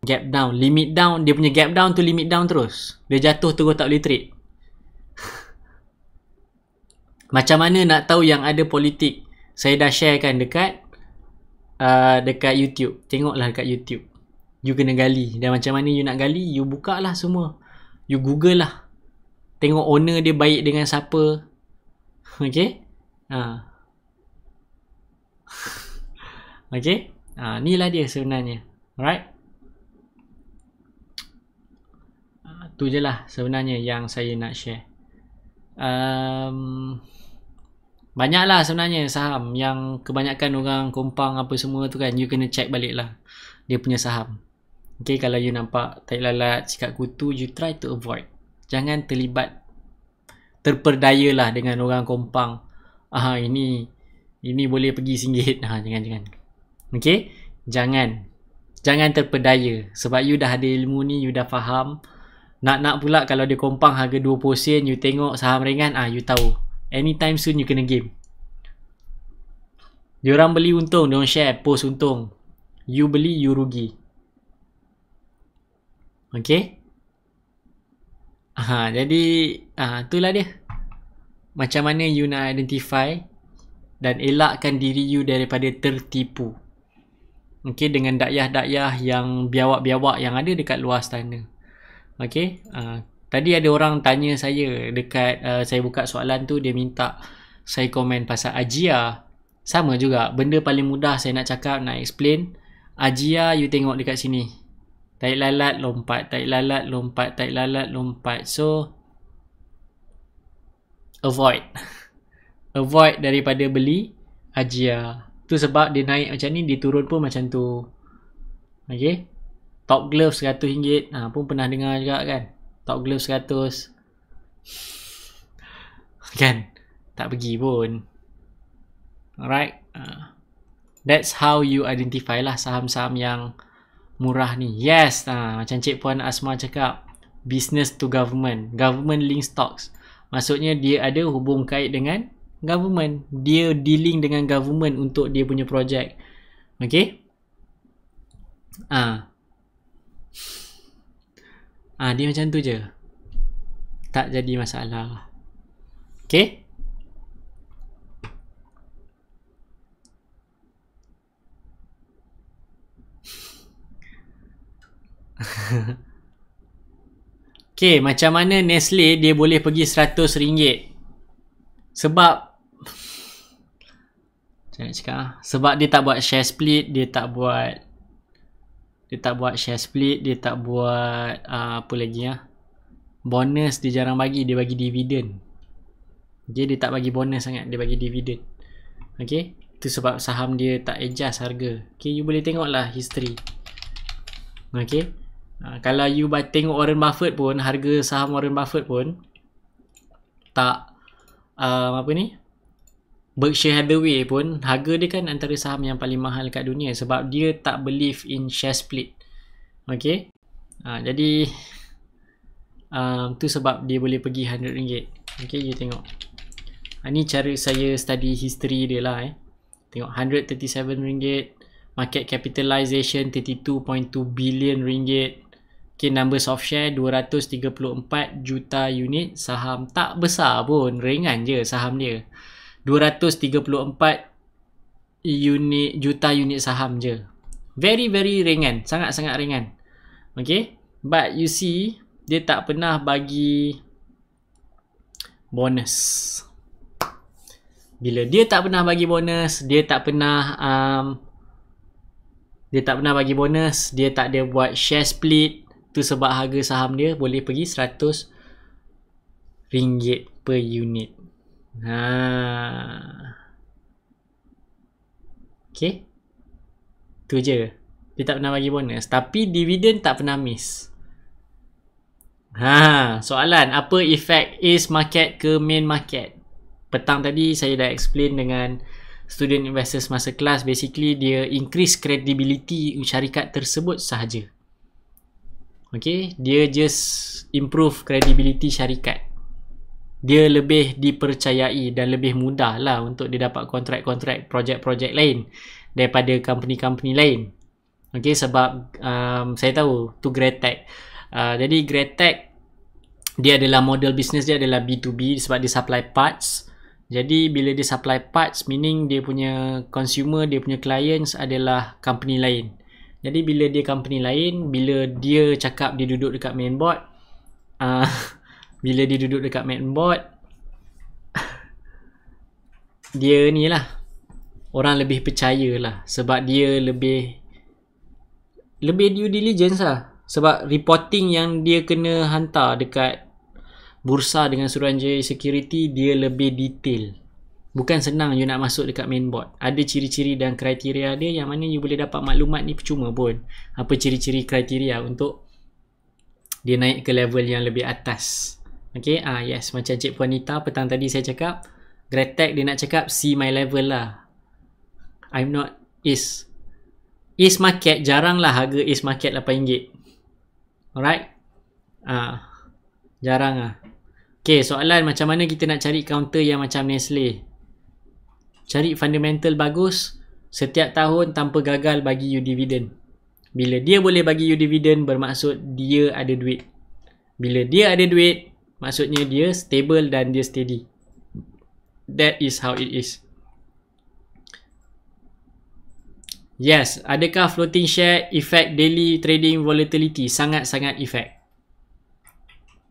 gap down, limit down, dia punya gap down tu limit down terus. Dia jatuh terus tak boleh trade. Macam mana nak tahu yang ada politik? Saya dah sharekan dekat YouTube. Tengoklah dekat YouTube. You kena gali. Dan macam mana you nak gali? You buka lah semua. You google lah. Tengok owner dia baik dengan siapa. Okay. Okay. Inilah dia sebenarnya. Alright. Tu je lah sebenarnya yang saya nak share. Banyaklah sebenarnya saham yang kebanyakan orang kompang apa semua tu kan, you kena check balik lah dia punya saham. Okay, kalau you nampak tai lalat, sikat kutu, you try to avoid. Jangan terperdayalah dengan orang kompang. Ini boleh pergi singgit. Jangan. Okay, jangan terpedaya sebab you dah ada ilmu ni, you dah faham. Nak pula kalau dia kompang harga 20 sen, you tengok saham ringan, you tahu anytime soon you kena game. Diorang beli untung, diorang share post untung, you beli you rugi. Okay. Jadi itulah dia. Macam mana you nak identify dan elakkan diri you daripada tertipu. Okay, dengan dakyah-dakyah yang biawak-biawak yang ada dekat luar sana. Okay. Tadi ada orang tanya saya dekat saya buka soalan tu, dia minta saya komen pasal Ajia. Sama juga, benda paling mudah saya nak cakap, nak explain. Ajia, you tengok dekat sini, tarik lalat lompat, tarik lalat lompat, tarik lalat lompat. So avoid avoid daripada beli Ajia. Tu sebab dia naik macam ni, dia turun pun macam tu. Okay. Top glove RM100. Pun pernah dengar juga kan. Top glove 100. Kan? Tak pergi pun. Alright. That's how you identify lah saham-saham yang murah ni. Yes. Macam Cik Puan Asma cakap. Business to government. Government link stocks. Maksudnya dia ada hubung kait dengan government. Dia dealing dengan government untuk dia punya projek. Okay. Dia macam tu je. Tak jadi masalah. Okay. Okay, macam mana Nestle dia boleh pergi RM100? Sebab macam nak cakap, sebab dia tak buat share split, dia tak buat share split, dia tak buat apa lagi bonus dia jarang bagi, dia bagi dividen. Dia tak bagi bonus sangat, dia bagi dividen. Okay, itu sebab saham dia tak adjust harga. Okay, you boleh tengok lah history. Okay. Kalau you tengok Warren Buffett pun, harga saham Warren Buffett pun tak Berkshire Hathaway pun harga dia kan antara saham yang paling mahal kat dunia sebab dia tak believe in share split. Okay. Jadi tu sebab dia boleh pergi RM100. Okay, you tengok. Ni cara saya study history dia lah. Tengok RM137, market capitalization $32.2 billion. Okay, numbers of share 234 juta unit. Saham tak besar pun, ringan je saham dia. 234 juta unit saham je. Very very ringan, sangat-sangat ringan. Okay, but you see dia tak pernah bagi bonus. Bila dia tak pernah bagi bonus, dia tak pernah bagi bonus, dia tak ada buat share split. Tu sebab harga saham dia boleh pergi RM100 per unit. Okay. Tu je. Dia tak pernah bagi bonus. Tapi dividen tak pernah miss. Soalan, apa efek ACE market ke main market? Petang tadi saya dah explain dengan student investors masa kelas. Basically dia increase credibility syarikat tersebut sahaja. Okay, dia just improve credibility syarikat. Dia lebih dipercayai dan lebih mudah lah untuk dia dapat kontrak-kontrak projek-projek lain daripada company-company lain. Okay, sebab saya tahu tu Greatech. Jadi Greatech dia adalah model bisnes dia adalah B2B sebab dia supply parts. Jadi bila dia supply parts, meaning dia punya consumer, dia punya clients adalah company lain. Jadi bila dia company lain, bila dia cakap dia duduk dekat main board, dia ni lah, orang lebih percaya lah sebab dia lebih due diligence lah. Sebab reporting yang dia kena hantar dekat bursa dengan Suruhanjaya Security, dia lebih detail. Bukan senang you nak masuk dekat main board. Ada ciri-ciri dan kriteria dia yang mana you boleh dapat maklumat ni percuma pun. Apa ciri-ciri kriteria untuk dia naik ke level yang lebih atas. Okay, yes, macam Cik Puan Nita petang tadi saya cakap, Greatech dia nak cakap see my level lah. I'm not ACE. ACE market, jarang lah harga ACE market RM8. Alright? Jarang lah. Okay, soalan macam mana kita nak cari counter yang macam Nestle? Cari fundamental bagus, setiap tahun tanpa gagal bagi you dividen. Bila dia boleh bagi you dividen, bermaksud dia ada duit. Bila dia ada duit, maksudnya dia stable dan dia steady. That is how it is. Yes, adakah floating share effect daily trading volatility? Sangat-sangat effect.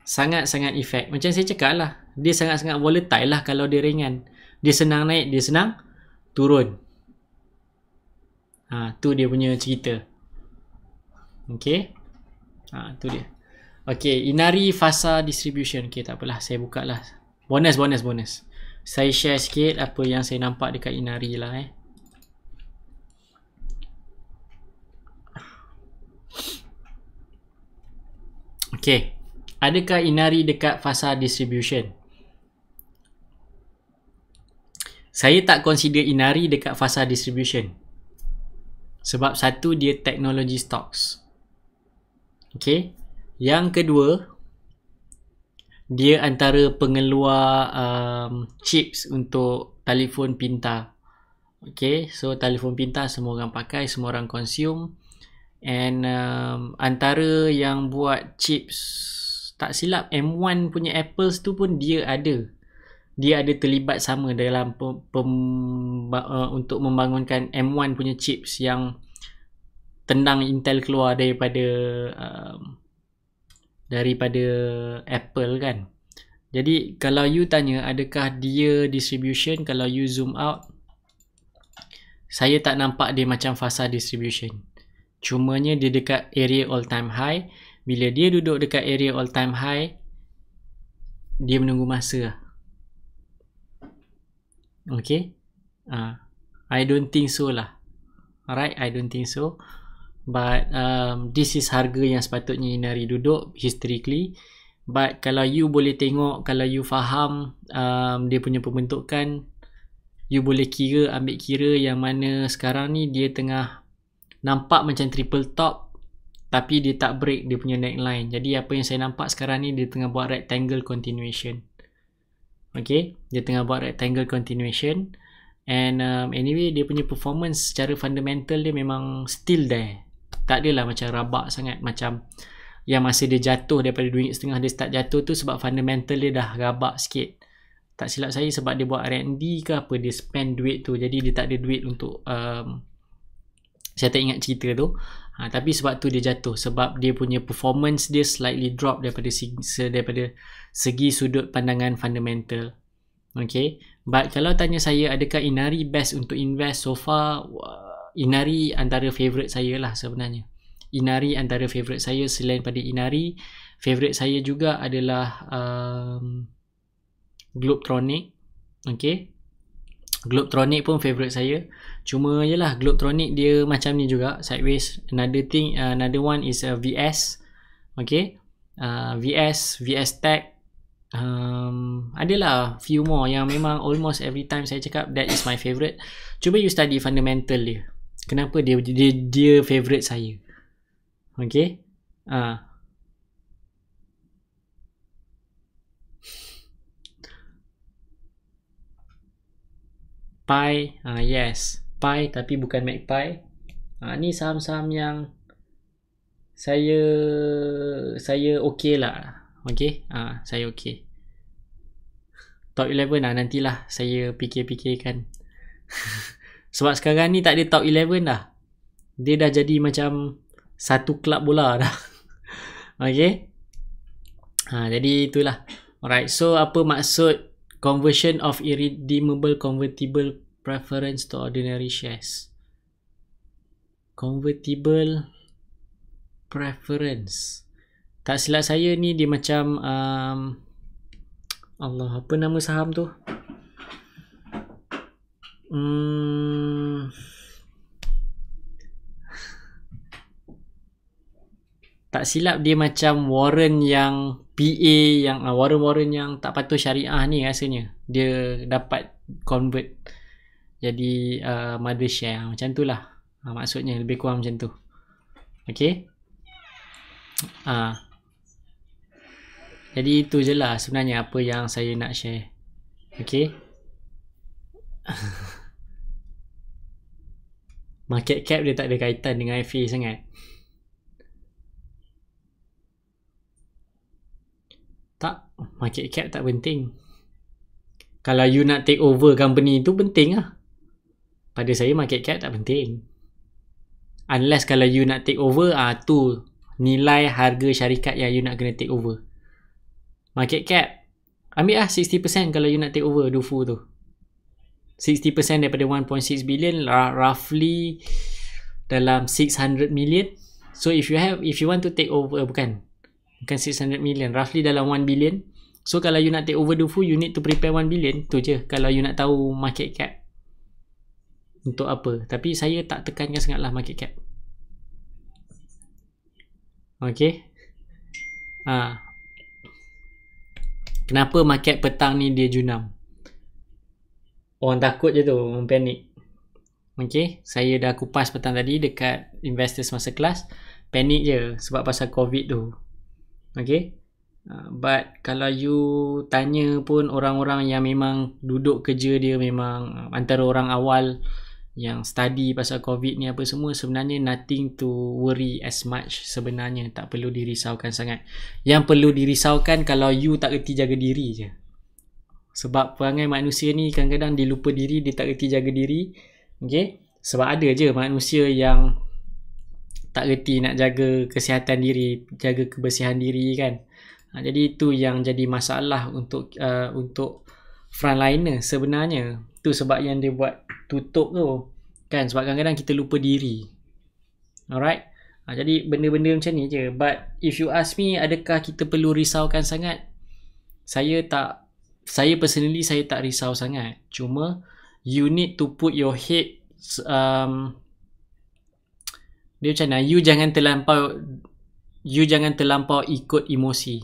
Sangat-sangat effect. Macam saya cakap lah, dia sangat-sangat volatile lah kalau dia ringan. Dia senang naik, dia senang turun. Tu dia punya cerita. Okay. Tu dia. Okay, Inari Fasa Distribution. Okay, tak apalah, saya buka lah. Bonus. Saya share sikit apa yang saya nampak dekat Inari lah Okay, adakah Inari dekat fasa distribution? Saya tak consider Inari dekat fasa distribution. Sebab satu, dia technology stocks. Okay. Yang kedua, dia antara pengeluar chips untuk telefon pintar. Okay. So telefon pintar semua orang pakai, semua orang consume. And antara yang buat chips, tak silap M1 punya Apples tu pun dia ada terlibat sama dalam untuk membangunkan M1 punya chips yang tendang Intel keluar daripada Apple kan. Jadi kalau you tanya adakah dia distribution, kalau you zoom out, saya tak nampak dia macam fasa distribution. Cumanya dia dekat area all time high. Bila dia duduk dekat area all time high, dia menunggu masa lah. Okay. I don't think so lah. Alright, I don't think so. But this is harga yang sepatutnya Inari duduk historically. But kalau you boleh tengok, kalau you faham dia punya pembentukan, you boleh ambil kira yang mana sekarang ni dia tengah nampak macam triple top, tapi dia tak break dia punya neckline. Jadi apa yang saya nampak sekarang ni, dia tengah buat rectangle continuation. Okay, dia tengah buat rectangle continuation. And anyway, dia punya performance secara fundamental dia memang still there. Tak adalah macam rabak sangat. Macam yang masa dia jatuh daripada RM2.5 dia start jatuh tu, sebab fundamental dia dah rabak sikit. Tak silap saya sebab dia buat R&D ke apa, dia spend duit tu. Jadi dia tak ada duit untuk saya tak ingat cerita tu. Tapi sebab tu dia jatuh, sebab dia punya performance dia slightly drop daripada segi sudut pandangan fundamental. Okay. But kalau tanya saya adakah Inari best untuk invest so far, Inari antara favourite saya lah sebenarnya. Inari antara favourite saya. Selain pada Inari, favourite saya juga adalah Globetronic. Okay. Globetronic pun favourite saya. Cuma yelah, Globetronic dia macam ni juga, sideways. Another one is VS. Okay. VS Tech. Adalah few more yang memang almost every time saya cakap that is my favourite. Cuba you study fundamental dia. Kenapa dia favourite saya. Okay. Pi, yes, Pi tapi bukan MacPi. Ni saham-saham yang saya okey lah. Okay, saya okey. Top 11 nantilah saya fikir-fikirkan. Sebab sekarang ni tak ada top 11 dah. Dia dah jadi macam satu klub bola dah. Okay. Jadi itulah. Alright, so apa maksud conversion of irredeemable convertible preference to ordinary shares? Convertible preference, tak silap saya ni dia macam Allah, apa nama saham tu? Tak silap dia macam warrant yang PA, yang warrant yang tak patuh syariah ni rasanya. Dia dapat convert jadi mother share. Macam tu lah. Maksudnya lebih kurang macam tu. Okay. Jadi itu je lah sebenarnya apa yang saya nak share. Okay. Market cap dia tak ada kaitan dengan FA sangat. Tak, market cap tak penting. Kalau you nak take over company tu penting lah. Pada saya market cap tak penting. Unless kalau you nak take over, tu nilai harga syarikat yang you nak kena take over. Market cap, ambil lah 60% kalau you nak take over Dufu tu. 60% daripada 1.6 billion, roughly dalam 600 million. So if you want to take over, bukan 600 million, roughly dalam 1 billion. So kalau you nak take over the food, you need to prepare 1 billion. Tu je kalau you nak tahu market cap untuk apa. Tapi saya tak tekankan sangatlah market cap. Okay. Kenapa market petang ni dia junam? Orang takut je tu, orang panik. Okay, saya dah kupas petang tadi dekat Investors Masterclass. Panik je sebab pasal COVID tu. Okay. But kalau you tanya pun orang-orang yang memang duduk kerja dia memang antara orang awal yang study pasal COVID ni apa semua, sebenarnya nothing to worry as much sebenarnya. Tak perlu dirisaukan sangat. Yang perlu dirisaukan kalau you tak reti jaga diri je. Sebab perangai manusia ni kadang-kadang dia lupa diri, dia tak reti jaga diri. Okay? Sebab ada je manusia yang tak reti nak jaga kesihatan diri, jaga kebersihan diri kan. Jadi itu yang jadi masalah untuk frontliner sebenarnya. Tu sebab yang dia buat tutup tu kan, sebab kadang-kadang kita lupa diri. Alright. Jadi benda-benda macam ni je. But if you ask me, adakah kita perlu risaukan sangat? Saya personally saya tak risau sangat. Cuma you need to put your head dia macam mana, you jangan terlampau ikut emosi.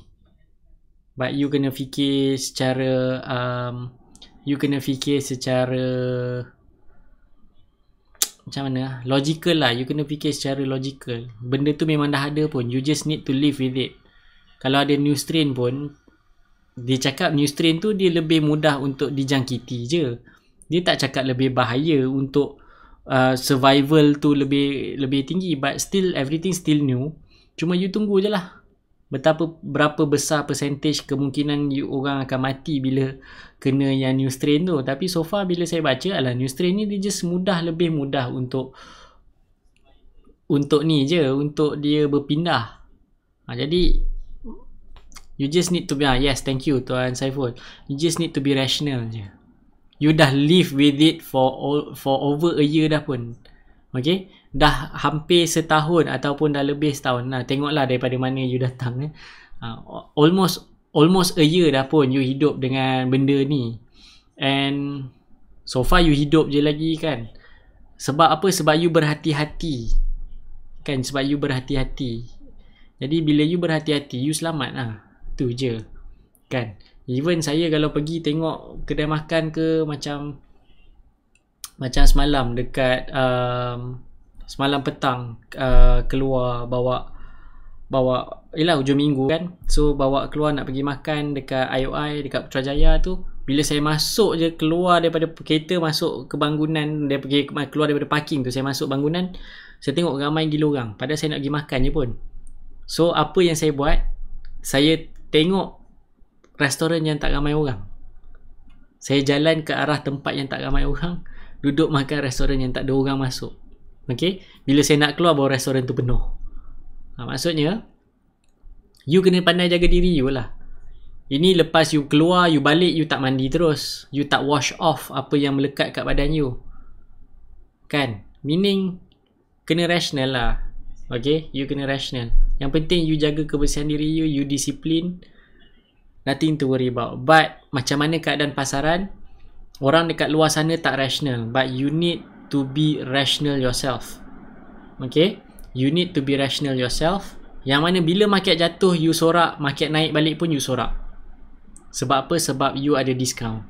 But you kena fikir secara macam mana, logical lah. You kena fikir secara logical. Benda tu memang dah ada pun, you just need to live with it. Kalau ada new strain pun, dia cakap new strain tu dia lebih mudah untuk dijangkiti je. Dia tak cakap lebih bahaya untuk survival tu lebih tinggi. But still, everything still new. Cuma you tunggu je lah berapa besar percentage kemungkinan you orang akan mati bila kena yang new strain tu. Tapi so far bila saya baca, new strain ni dia just lebih mudah untuk ni je, untuk dia berpindah. Jadi you just need to be yes, thank you Tuan Saiful. You just need to be rational je. You dah live with it for over a year dah pun. Okay, dah hampir setahun ataupun dah lebih setahun. Tengoklah daripada mana you datang. Almost a year dah pun you hidup dengan benda ni. And so far you hidup je lagi kan. Sebab apa? Sebab you berhati-hati. Kan, sebab you berhati-hati. Jadi bila you berhati-hati, you selamat lah. Tu je. Kan. Even saya kalau pergi tengok kedai makan ke, macam semalam dekat semalam petang keluar bawa ialah hujung minggu kan. So bawa keluar nak pergi makan dekat IOI dekat Putrajaya tu. Bila saya masuk je, keluar daripada kereta masuk ke bangunan, keluar daripada parking tu, saya masuk bangunan, saya tengok ramai gila orang. Padahal saya nak pergi makan je pun. So apa yang saya buat, saya tengok restoran yang tak ramai orang, saya jalan ke arah tempat yang tak ramai orang, duduk makan restoran yang tak ada orang masuk. Okay, bila saya nak keluar baru restoran tu penuh. Maksudnya you kena pandai jaga diri you lah. Ini lepas you keluar, you balik, you tak mandi terus, you tak wash off apa yang melekat kat badan you. Kan, meaning kena rational lah. Okay, you kena rational. Yang penting you jaga kebersihan diri you, you disiplin. Nothing to worry about. But macam mana keadaan pasaran, orang dekat luar sana tak rational. But you need to be rational yourself. Okay, you need to be rational yourself. Yang mana bila market jatuh you sorak, market naik balik pun you sorak. Sebab apa? Sebab you ada discount.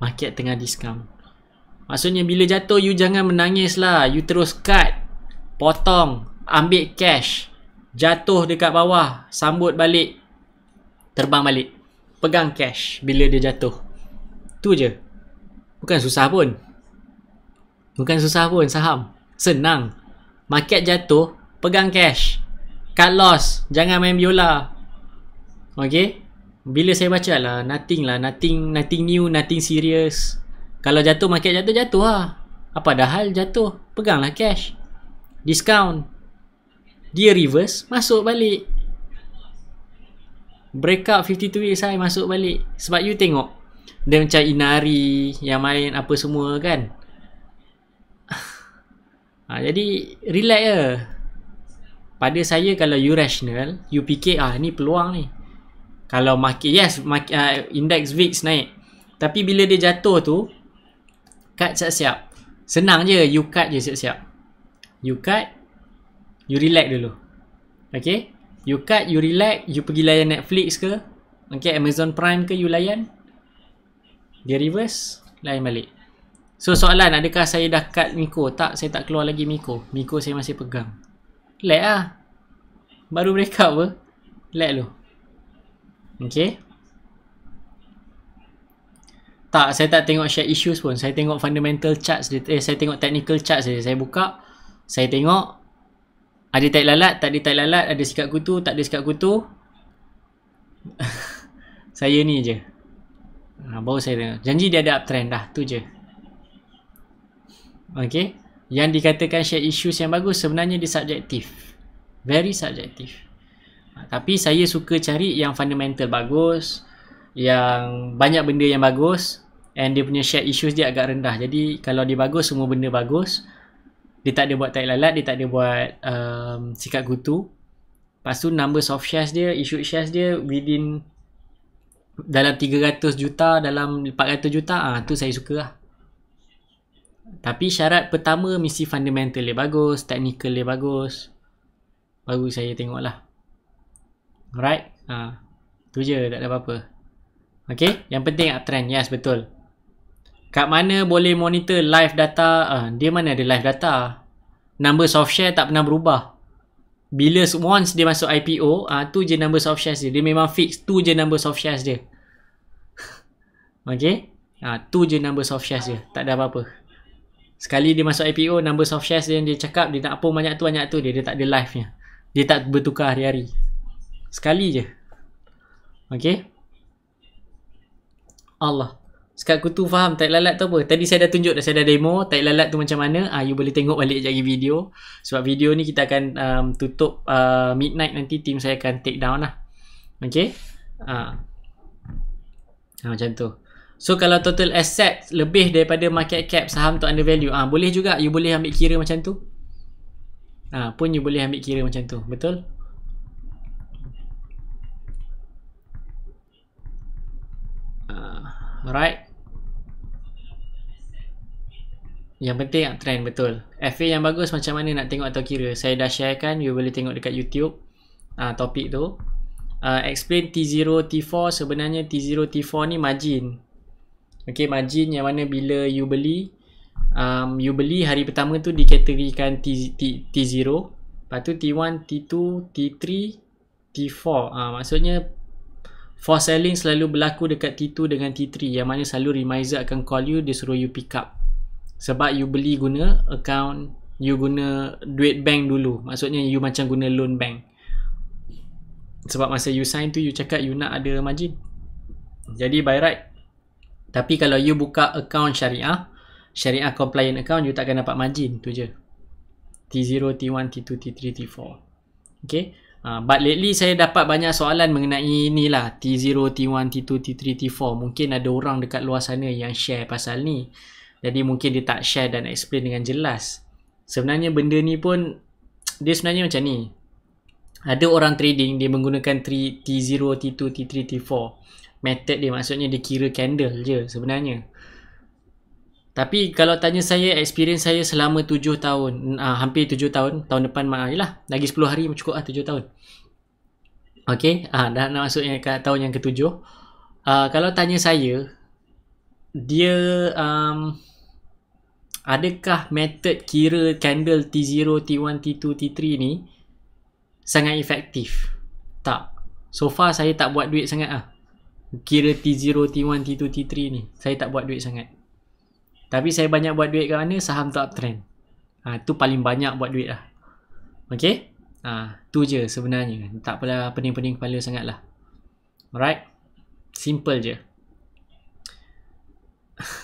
Market tengah discount. Maksudnya bila jatuh you jangan menangis lah. You terus cut, potong, ambil cash, jatuh dekat bawah, sambut balik, terbang balik, pegang cash bila dia jatuh. Tu je. Bukan susah pun saham. Senang. Market jatuh, pegang cash, cut loss, jangan main biola. Okay, bila saya baca lah, nothing new, nothing serious. Kalau jatuh, market jatuh lah. Apa dah hal jatuh, peganglah cash, discount, dia reverse, masuk balik, breakout 52 RSI, masuk balik. Sebab you tengok dia macam Inari yang main apa semua kan. Jadi relax je. Pada saya, kalau you rational, you fikir ni peluang ni, Kalau index VIX naik. Tapi bila dia jatuh tu, cut siap-siap. Senang je, you cut je siap-siap. You cut, you relax dulu. Okay? You cut, you relax, you pergi layan Netflix ke, okay, Amazon Prime ke you layan. Dia reverse, layan balik. So soalan, adakah saya dah cut Miko? Tak, saya tak keluar lagi Miko. Miko saya masih pegang. Lag lah. Baru break up apa? Lag lu. Okay. Tak, saya tak tengok share issues pun. Saya tengok fundamental charts dia. Saya tengok technical charts dia. Saya buka, saya tengok ada tarik lalat, tak ada tarik lalat, ada sikat kutu, tak ada sikat kutu. Saya ni je. Baru saya tengok. Janji dia ada uptrend dah, tu je. Okay. Yang dikatakan share issues yang bagus, sebenarnya dia subjektif. Very subjektif. Tapi saya suka cari yang fundamental bagus, yang banyak benda yang bagus, and dia punya share issues dia agak rendah. Jadi kalau dia bagus, semua benda bagus. Dia tak ada buat tarik lalat, dia tak ada buat sikat kutu. Lepas tu numbers of shares dia, issued shares dia within dalam 300 juta, dalam 400 juta, tu saya suka lah. Tapi syarat pertama mesti fundamental dia bagus, technical dia bagus. Baru saya tengok lah. Alright, tu je, tak ada apa-apa. Okay, yang penting uptrend, yes betul. Kat mana boleh monitor live data? Dia mana ada live data? Numbers of share tak pernah berubah. Bila once dia masuk IPO, tu je numbers of shares dia. Dia memang fix, tu je numbers of shares dia. Okay, tu je numbers of shares dia. Tak ada apa-apa. Sekali dia masuk IPO, numbers of shares dia cakap dia nak apa banyak tu dia. Dia tak ada live nya. Dia tak bertukar hari-hari. Sekali je. Okay. Allah. Sikat kutu faham tarik lalat tu apa? Tadi saya dah tunjuk dah, saya dah demo tarik lalat tu macam mana. You boleh tengok balik lagi video. Sebab video ni kita akan tutup midnight nanti, team saya akan take down lah. Okay. Macam tu. So kalau total asset lebih daripada market cap saham tu under value, boleh juga. You boleh ambil kira macam tu. Pun you boleh ambil kira macam tu. Betul? Alright. Yang penting uptrend, betul. FA yang bagus macam mana nak tengok atau kira? Saya dah sharekan, you boleh tengok dekat YouTube topik tu. Explain T0, T4. Sebenarnya T0, T4 ni margin. Okay, margin yang mana bila you beli hari pertama tu dikategorikan T0. Lepas tu T1, T2, T3, T4. Maksudnya for selling selalu berlaku dekat T2 dengan T3, yang mana selalu reminder akan call you, dia suruh you pick up. Sebab you beli guna account, you guna duit bank dulu. Maksudnya you macam guna loan bank. Sebab masa you sign tu you cakap you nak ada margin. Jadi by right. Tapi kalau you buka account syariah compliant account, you takkan dapat margin, tu je. T0, T1, T2, T3, T4. Okay. But lately saya dapat banyak soalan mengenai inilah T0, T1, T2, T3, T4. Mungkin ada orang dekat luar sana yang share pasal ni. Jadi mungkin dia tak share dan explain dengan jelas. Sebenarnya benda ni pun dia sebenarnya macam ni. Ada orang trading dia menggunakan T0, T2, T3, T4. Method dia maksudnya dia kira candle je sebenarnya. Tapi kalau tanya saya, experience saya selama 7 tahun, hampir 7 tahun, tahun depan yelah, lagi 10 hari cukup lah 7 tahun. Okay, dah nak masuk ke tahun yang ke-7. Kalau tanya saya, dia adakah method kira candle T0, T1, T2, T3 ni sangat efektif? Tak. So far saya tak buat duit sangat kira T0, T1, T2, T3 ni. Saya tak buat duit sangat. Tapi saya banyak buat duit kat mana? Saham tu uptrend. Tu paling banyak buat duit lah. Okay? Tu je sebenarnya. Tak apalah pening-pening kepala sangat lah. Alright? Simple je.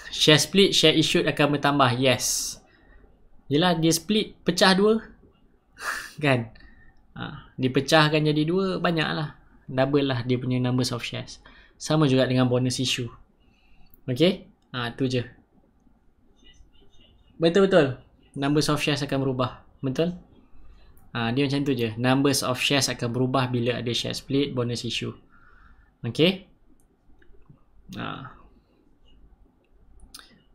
Share split, share issued akan bertambah. Yes. Yelah, dia split, pecah 2. Kan? Dipecahkan jadi 2, banyak lah. Double lah dia punya numbers of shares. Sama juga dengan bonus issue. Okay? Tu je. Betul-betul. Numbers of shares akan berubah. Betul? Dia macam tu je. Numbers of shares akan berubah bila ada share split, bonus issue. Okay.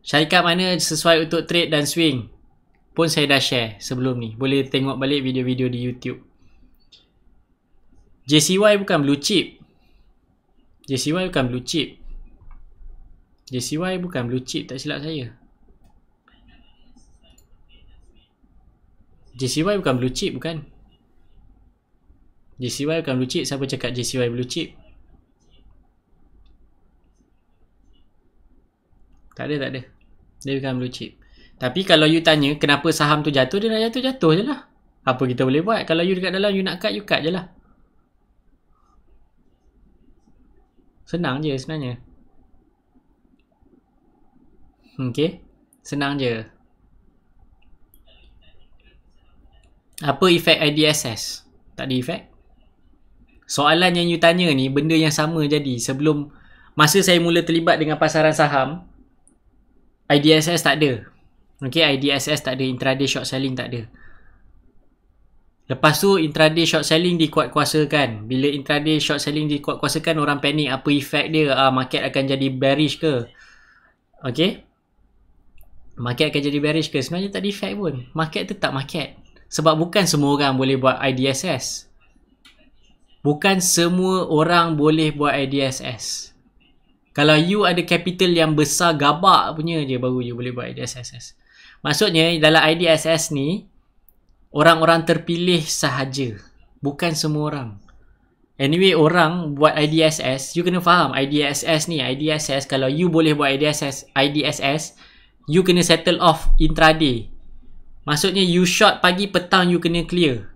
Syarikat mana sesuai untuk trade dan swing pun saya dah share sebelum ni. Boleh tengok balik video-video di YouTube. JCY bukan blue chip. JCY bukan blue chip. JCY bukan blue chip, tak silap saya. JCY bukan blue chip, bukan. JCY bukan blue chip. Siapa cakap JCY blue chip? Tak ada. Dia bukan blue chip. Tapi kalau you tanya kenapa saham tu jatuh, dia nak jatuh je lah. Apa kita boleh buat? Kalau you dekat dalam, you nak cut, you cut je lah. Senang je sebenarnya. Okay. Senang je. Apa efek IDSS? Tak ada efek. Soalan yang you tanya ni, benda yang sama jadi sebelum masa saya mula terlibat dengan pasaran saham. IDSS tak ada. Okay, IDSS tak ada. Intraday short selling tak ada. Lepas tu intraday short selling dikuat-kuasakan. Bila intraday short selling dikuat-kuasakan, orang panik apa efek dia. Market akan jadi bearish ke? Okay. Market akan jadi bearish ke? Sebenarnya tak ada efek pun. Market tetap market. Sebab bukan semua orang boleh buat IDSS. Bukan semua orang boleh buat IDSS. Kalau you ada capital yang besar gabak punya je, baru you boleh buat IDSS. Maksudnya dalam IDSS ni, orang-orang terpilih sahaja. Bukan semua orang. Anyway, orang buat IDSS, you kena faham IDSS ni. IDSS, kalau you boleh buat IDSS, you kena settle off intraday. Maksudnya you short pagi, petang you kena clear.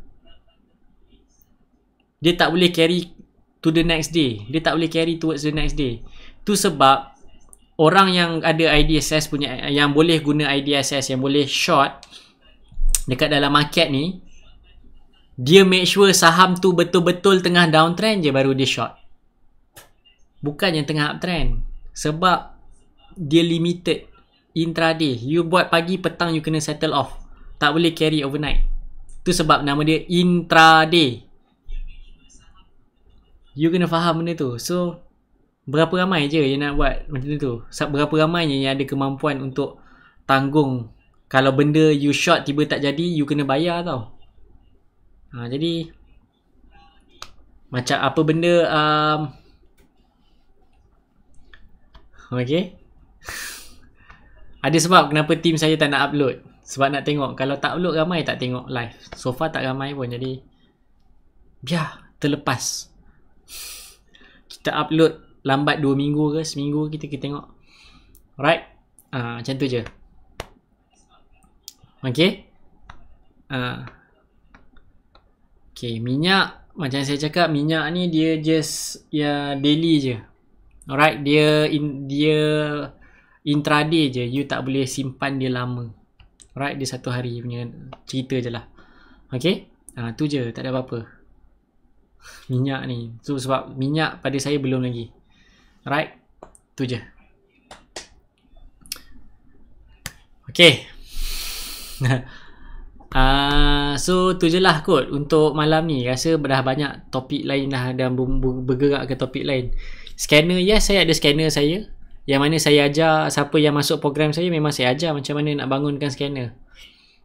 Dia tak boleh carry to the next day. Dia tak boleh carry towards the next day. Tu sebab orang yang ada IDSS punya, yang boleh guna IDSS, yang boleh short dekat dalam market ni, dia make sure saham tu betul-betul tengah downtrend je baru dia short. Bukan yang tengah uptrend. Sebab dia limited intraday. You buat pagi, petang you kena settle off. Tak boleh carry overnight. Tu sebab nama dia intraday. You kena faham benda tu. So, berapa ramai je yang nak buat macam tu? Berapa ramai yang ada kemampuan untuk tanggung. Kalau benda you short tiba tak jadi, you kena bayar tau. Jadi, macam apa benda... Okay. Ada sebab kenapa team saya tak nak upload. Sebab nak tengok. Kalau tak upload ramai tak tengok live. So far tak ramai pun. Jadi, biar terlepas. Kita upload lambat 2 minggu ke seminggu kita tengok. Alright. Macam tu je. Okay. Okay, minyak. Macam saya cakap, minyak ni dia just daily je. Alright. Dia intraday je. You tak boleh simpan dia lama. Alright. Dia 1 hari punya cerita je lah. Okay. Tu je. Tak ada apa-apa. Minyak ni. So sebab minyak pada saya belum lagi. Alright. Tu je. Okay. So tu je lah kot untuk malam ni. Rasa dah banyak topik lain dah dan bergerak ke topik lain. Scanner, yes, saya ada scanner saya. Yang mana saya ajar siapa yang masuk program saya, memang saya ajar macam mana nak bangunkan scanner.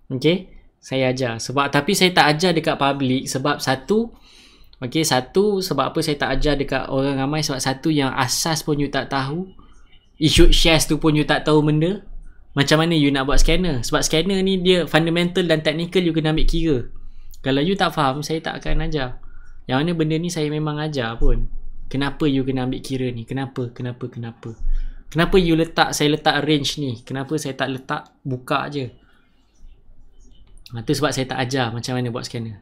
Okay. Saya ajar. Tapi saya tak ajar dekat public sebab satu, sebab apa saya tak ajar dekat orang ramai, sebab satu yang asas pun you tak tahu, issue shares tu pun you tak tahu benda. Macam mana you nak buat scanner? Sebab scanner ni dia fundamental dan technical, you kena ambil kira. Kalau you tak faham, saya tak akan ajar. Yang mana benda ni saya memang ajar pun. Kenapa you kena ambil kira ni? Kenapa you saya letak range ni? Kenapa saya tak letak buka je? Itu sebab saya tak ajar macam mana buat scanner.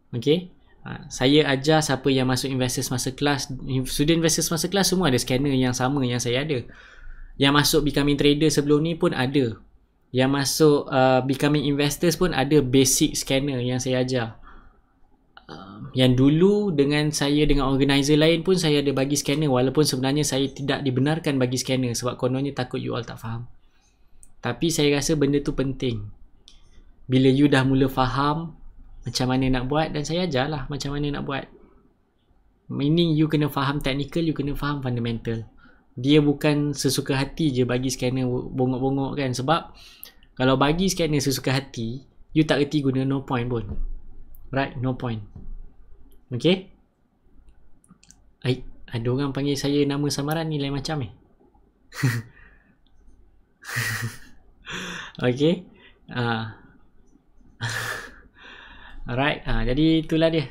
Okay. Saya ajar siapa yang masuk Investors Masterclass. Student Investors Masterclass semua ada scanner yang sama yang saya ada. Yang masuk Becoming Trader sebelum ni pun ada. Yang masuk Becoming Investors pun ada basic scanner yang saya ajar. Yang dulu dengan organizer lain pun saya ada bagi scanner. Walaupun sebenarnya saya tidak dibenarkan bagi scanner sebab kononnya takut you all tak faham. Tapi saya rasa benda tu penting. Bila you dah mula faham macam mana nak buat, dan saya ajarlah macam mana nak buat. Meaning you kena faham technical, you kena faham fundamental. Dia bukan sesuka hati je bagi scanner bongok-bongok kan. Sebab kalau bagi scanner sesuka hati, you tak reti guna, no point pun. Right? No point. Okay? Ada orang panggil saya nama samaran ni lain macam ni. Okay. Alright. Jadi itulah dia.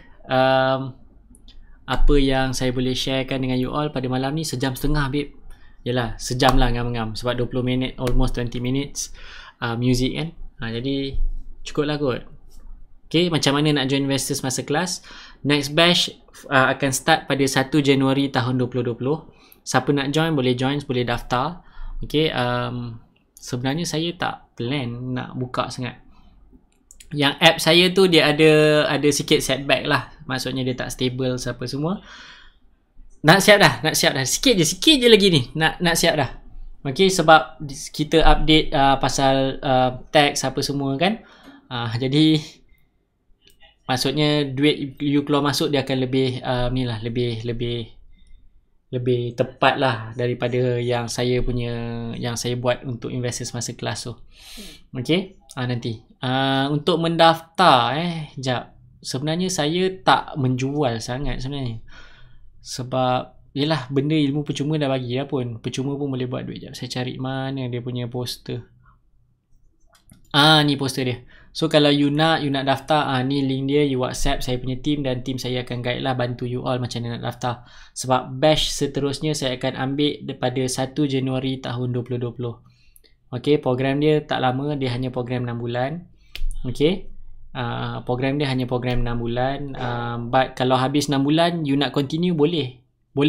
Apa yang saya boleh sharekan dengan you all pada malam ni. Sejam setengah babe. Yalah, sejam lah ngam-ngam. Sebab 20 minit, almost 20 minutes music kan. Jadi cukup lah kot. Okay, macam mana nak join Investors Masterclass? Next batch akan start pada 1 Januari tahun 2020. Siapa nak join, boleh daftar. Okay, sebenarnya saya tak plan nak buka sangat. Yang app saya tu dia ada sikit setback lah. Maksudnya dia tak stable siapa semua. Nak siap dah. Sikit je lagi ni. Nak siap dah. Okay, sebab kita update pasal tax apa semua kan. Jadi maksudnya duit you keluar masuk dia akan lebih lebih tepat lah daripada yang saya buat untuk Investors Masterclass tu. Okay, nanti untuk mendaftar jap. Sebenarnya saya tak menjual sangat sebenarnya. Sebab yelah, benda ilmu percuma dah bagi lah pun. Percuma pun boleh buat duit. Jap, saya cari mana dia punya poster. Ni poster dia. So kalau you nak daftar, ni link dia, you WhatsApp saya punya team dan team saya akan guide lah, bantu you all macam mana nak daftar. Sebab batch seterusnya saya akan ambil daripada 1 Januari tahun 2020. Okay, program dia tak lama, dia hanya program 6 bulan. Okay, program dia hanya program 6 bulan. But kalau habis 6 bulan you nak continue, boleh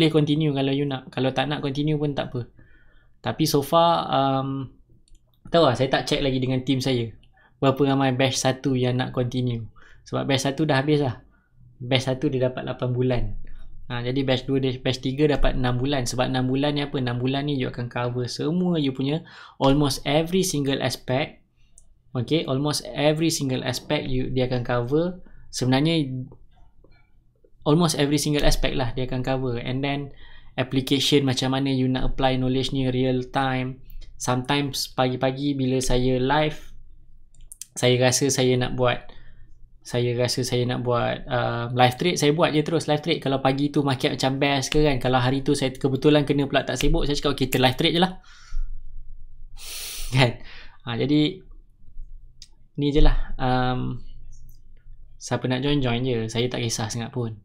continue kalau you nak. Kalau tak nak continue pun tak apa. Tapi so far tahu lah, saya tak check lagi dengan team saya berapa ramai batch 1 yang nak continue. Sebab batch 1 dah habis lah. Batch 1 dia dapat 8 bulan. Jadi batch 2, batch 3 dapat 6 bulan. Sebab 6 bulan ni apa? 6 bulan ni you akan cover semua you punya almost every single aspect. Okay, almost every single aspect dia akan cover. Sebenarnya almost every single aspect lah dia akan cover. And then application macam mana you nak apply knowledge ni real time. Sometimes pagi-pagi bila saya live, saya rasa saya nak buat live trade, saya buat je terus live trade. Kalau pagi tu market macam best ke kan, kalau hari tu saya kebetulan kena pula tak sibuk, saya cakap okay, kita live trade je lah kan. Jadi ni je lah. Siapa nak join je, saya tak kisah sangat pun.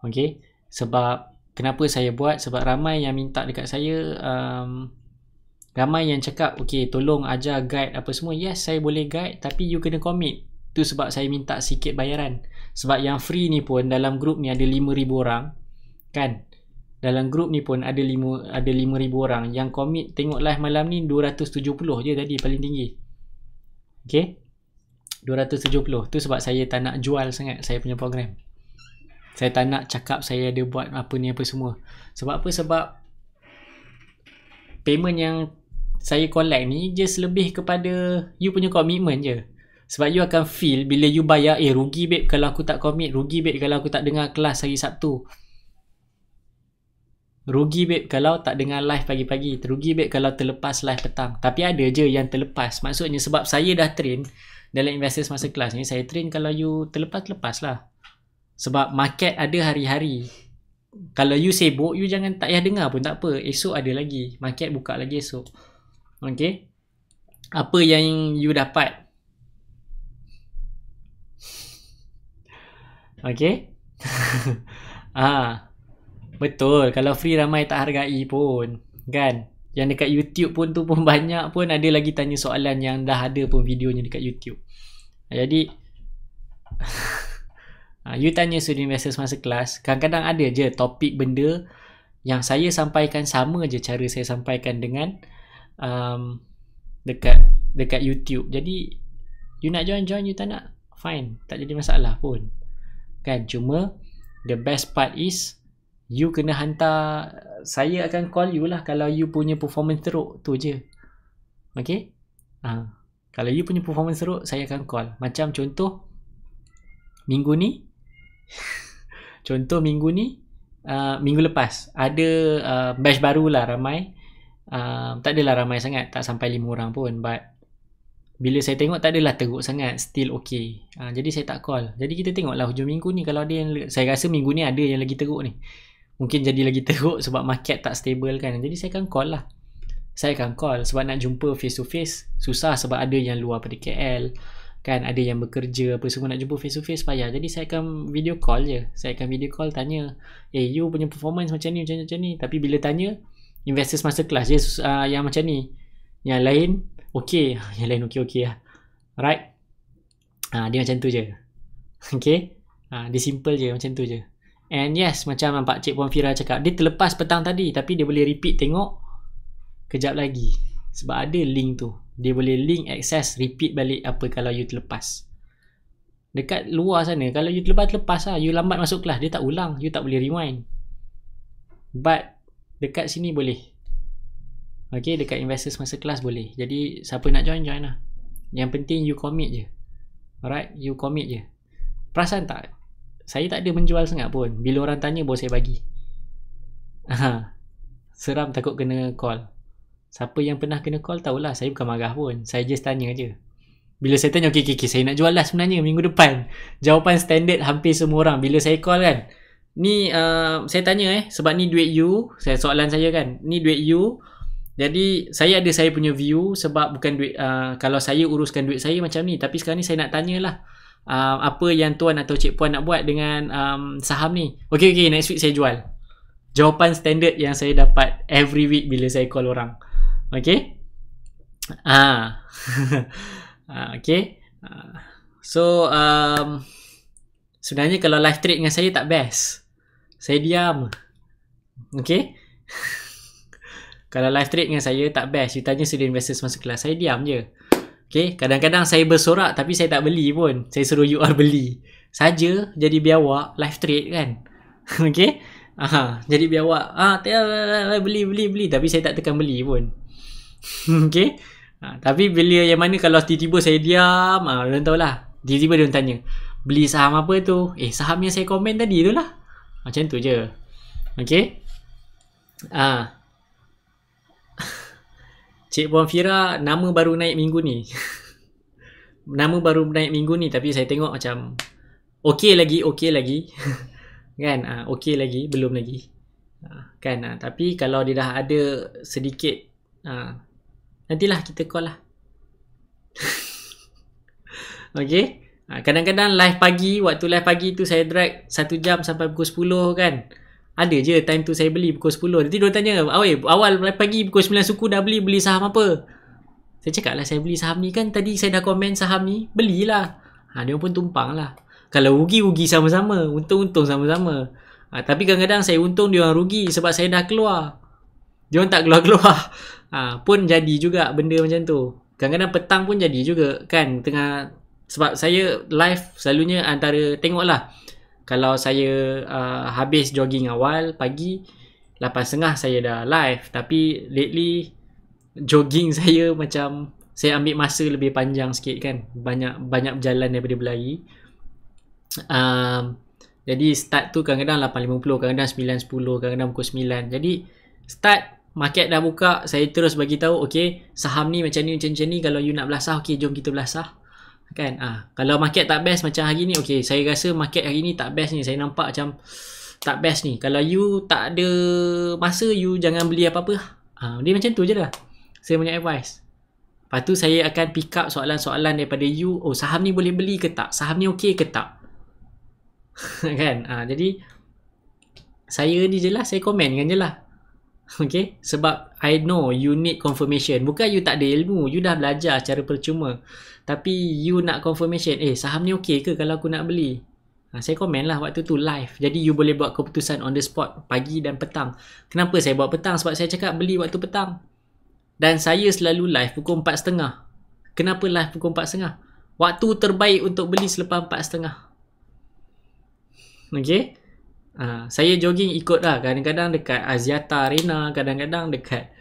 Okay, sebab kenapa saya buat, sebab ramai yang minta dekat saya, ramai yang cakap okay, tolong ajar guide apa semua. Yes, saya boleh guide, tapi you kena commit. Tu sebab saya minta sikit bayaran. Sebab yang free ni pun dalam group ni ada 5,000 orang kan. Dalam group ni pun ada 5,000 orang. Yang commit tengok live malam ni 270 je tadi paling tinggi. Okay, 270. Tu sebab saya tak nak jual sangat saya punya program. Saya tak nak cakap saya ada buat apa ni apa semua. Sebab apa? Sebab payment yang saya collect ni just lebih kepada you punya komitmen je. Sebab you akan feel bila you bayar, rugi babe kalau aku tak commit, rugi babe kalau aku tak dengar kelas hari Sabtu, rugi babe kalau tak dengar live pagi-pagi, rugi babe kalau terlepas live petang. Tapi ada je yang terlepas. Maksudnya sebab saya dah train dalam Investors Masterclass ni, saya train kalau you terlepas lah. Sebab market ada hari-hari. Kalau you sibuk, you jangan tak payah dengar pun tak apa. Esok ada lagi. Market buka lagi esok. Okay, apa yang you dapat? Okay. Betul, kalau free ramai tak hargai pun kan. Yang dekat YouTube pun tu pun banyak pun ada lagi tanya soalan yang dah ada pun videonya dekat YouTube. Jadi you tanya student Investors Masterclass, kadang-kadang ada je topik benda yang saya sampaikan sama je cara saya sampaikan dengan dekat YouTube. Jadi you nak join, you tak nak, fine, tak jadi masalah pun kan. Cuma the best part is you kena hantar, saya akan call you lah kalau you punya performance teruk tu je. Okay, kalau you punya performance teruk, saya akan call. Macam contoh minggu ni minggu lepas ada batch baru lah ramai. Tak adalah ramai sangat, tak sampai 5 orang pun, but bila saya tengok tak adalah teruk sangat, still okay. Jadi saya tak call. Jadi kita tengoklah hujung minggu ni kalau ada yang, saya rasa minggu ni ada yang lagi teruk ni. Mungkin jadi lagi teruk sebab market tak stable kan. Jadi saya akan call lah. Saya akan call sebab nak jumpa face to face susah sebab ada yang luar pada KL kan, ada yang bekerja apa semua, nak jumpa face to face payah. Jadi saya akan video call je. Saya akan video call tanya, you punya performance macam ni, macam ni. Tapi bila tanya investors masterclass je yang macam ni, yang lain okay, yang lain okay lah, right? Dia macam tu je. Okay, dia simple je, macam tu je. And yes, macam Pak Cik Puan Fira cakap, dia terlepas petang tadi tapi dia boleh repeat tengok kejap lagi sebab ada link tu. Dia boleh link access repeat balik apa kalau you terlepas. Dekat luar sana kalau you terlepas lah, you lambat masuk kelas, dia tak ulang, you tak boleh rewind. But dekat sini boleh. Okay, dekat Investors Masterclass boleh. Jadi siapa nak join lah. Yang penting you commit je. Alright, you commit je. Perasan tak? Saya tak ada menjual sangat pun. Bila orang tanya baru saya bagi. Seram takut kena call. Siapa yang pernah kena call tahulah, saya bukan marah pun. Saya just tanya je. Bila saya tanya, okay, saya nak jual lah sebenarnya minggu depan. Jawapan standard hampir semua orang bila saya call kan. Ni saya tanya sebab ni duit you. Soalan saya kan, ni duit you. Jadi saya ada saya punya view sebab bukan duit, kalau saya uruskan duit saya macam ni. Tapi sekarang ni saya nak tanyalah apa yang tuan atau Cik Puan nak buat dengan saham ni. Okay, next week saya jual. Jawapan standard yang saya dapat every week bila saya call orang. Okay. Okay. So sebenarnya kalau live trade dengan saya tak best. Saya diam. Okay. Kalau live trade dengan saya tak best. You tanya Studio Investors Masterclass, saya diam je. Okay. Kadang-kadang saya bersorak tapi saya tak beli pun. Saya suruh you all beli saja, jadi biawak live trade kan. Okay. Jadi biawak beli tapi saya tak tekan beli pun. Okay. Tapi bila yang mana kalau tiba-tiba saya diam, orang tahulah. Tiba-tiba dia tanya, beli saham apa tu? Saham yang saya komen tadi tu lah. Macam tu je. Okay. Cik Puan Fira nama baru naik minggu ni. Nama baru naik minggu ni tapi saya tengok macam okay lagi kan, okay lagi, belum lagi kan, tapi kalau dia dah ada sedikit nantilah kita call lah. Okay. Kadang-kadang live pagi, waktu live pagi tu saya drag 1 jam sampai pukul 10 kan. Ada je time tu saya beli pukul 10. Nanti dia tanya, awal live pagi pukul 9 suku dah beli saham apa? Saya cakap lah saya beli saham ni kan, tadi saya dah komen saham ni, belilah. Dia pun tumpang lah. Kalau rugi sama-sama, untung sama-sama. Tapi kadang-kadang saya untung, dia orang rugi sebab saya dah keluar. Dia orang tak keluar-keluar. Pun jadi juga benda macam tu. Kadang-kadang petang pun jadi juga kan, tengah. Sebab saya live selalunya antara, tengoklah, kalau saya habis jogging awal pagi 8.30 saya dah live. Tapi lately jogging saya macam saya ambil masa lebih panjang sikit kan, banyak berjalan daripada berlari. Jadi start tu kadang-kadang 8.50, kadang-kadang 9.10, kadang-kadang pukul 9. Jadi start market dah buka, saya terus bagi tahu, okay, saham ni macam ni, kalau you nak belasah, okay, jom kita belasah kan. Kalau market tak best macam hari ni, okay, saya rasa market hari ni tak best ni, saya nampak macam tak best ni. Kalau you tak ada masa, you jangan beli apa-apa. Dia macam tu je dah saya punya advice. Lepas tu saya akan pick up soalan-soalan daripada you. Saham ni boleh beli ke tak? Saham ni okay ke tak? Kan. Jadi saya ni je lah, saya komen kan je lah. Okay. Sebab I know you need confirmation. Bukan you tak ada ilmu, you dah belajar secara percuma, tapi you nak confirmation. Saham ni okay ke kalau aku nak beli? Saya komen lah waktu tu live. Jadi you boleh buat keputusan on the spot, pagi dan petang. Kenapa saya buat petang? Sebab saya cakap beli waktu petang. Dan saya selalu live pukul 4.30. Kenapa live pukul 4.30? Waktu terbaik untuk beli selepas 4.30. Okay. Saya jogging ikut lah. Kadang-kadang dekat Aziata Arena, kadang-kadang dekat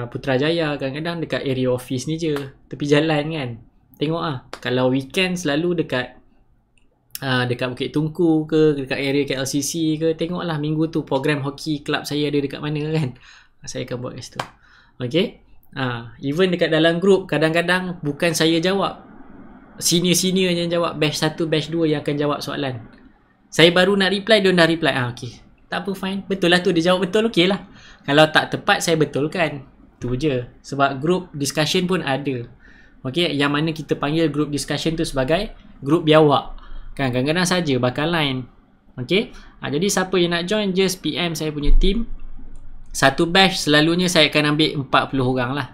Putrajaya, kadang-kadang dekat area office ni je, tepi jalan kan. Tengok Kalau weekend selalu dekat dekat Bukit Tungku ke, dekat area KLCC ke, tengoklah minggu tu program hoki club saya ada dekat mana kan. Saya akan buat kat situ. Okay. Even dekat dalam group, kadang-kadang bukan saya jawab, senior-senior yang jawab, batch 1, batch 2 yang akan jawab soalan. Saya baru nak reply, dia dah reply. Okay, tak apa, fine. Betul lah tu, dia jawab betul, okay lah. Kalau tak tepat, saya betulkan. Tu je. Sebab group discussion pun ada. Okay, yang mana kita panggil group discussion tu sebagai group biawak. Kan, kadang-kadang saja bakal line. Okay. Jadi siapa yang nak join, just PM saya punya team. Satu batch selalunya saya akan ambil 40 orang lah.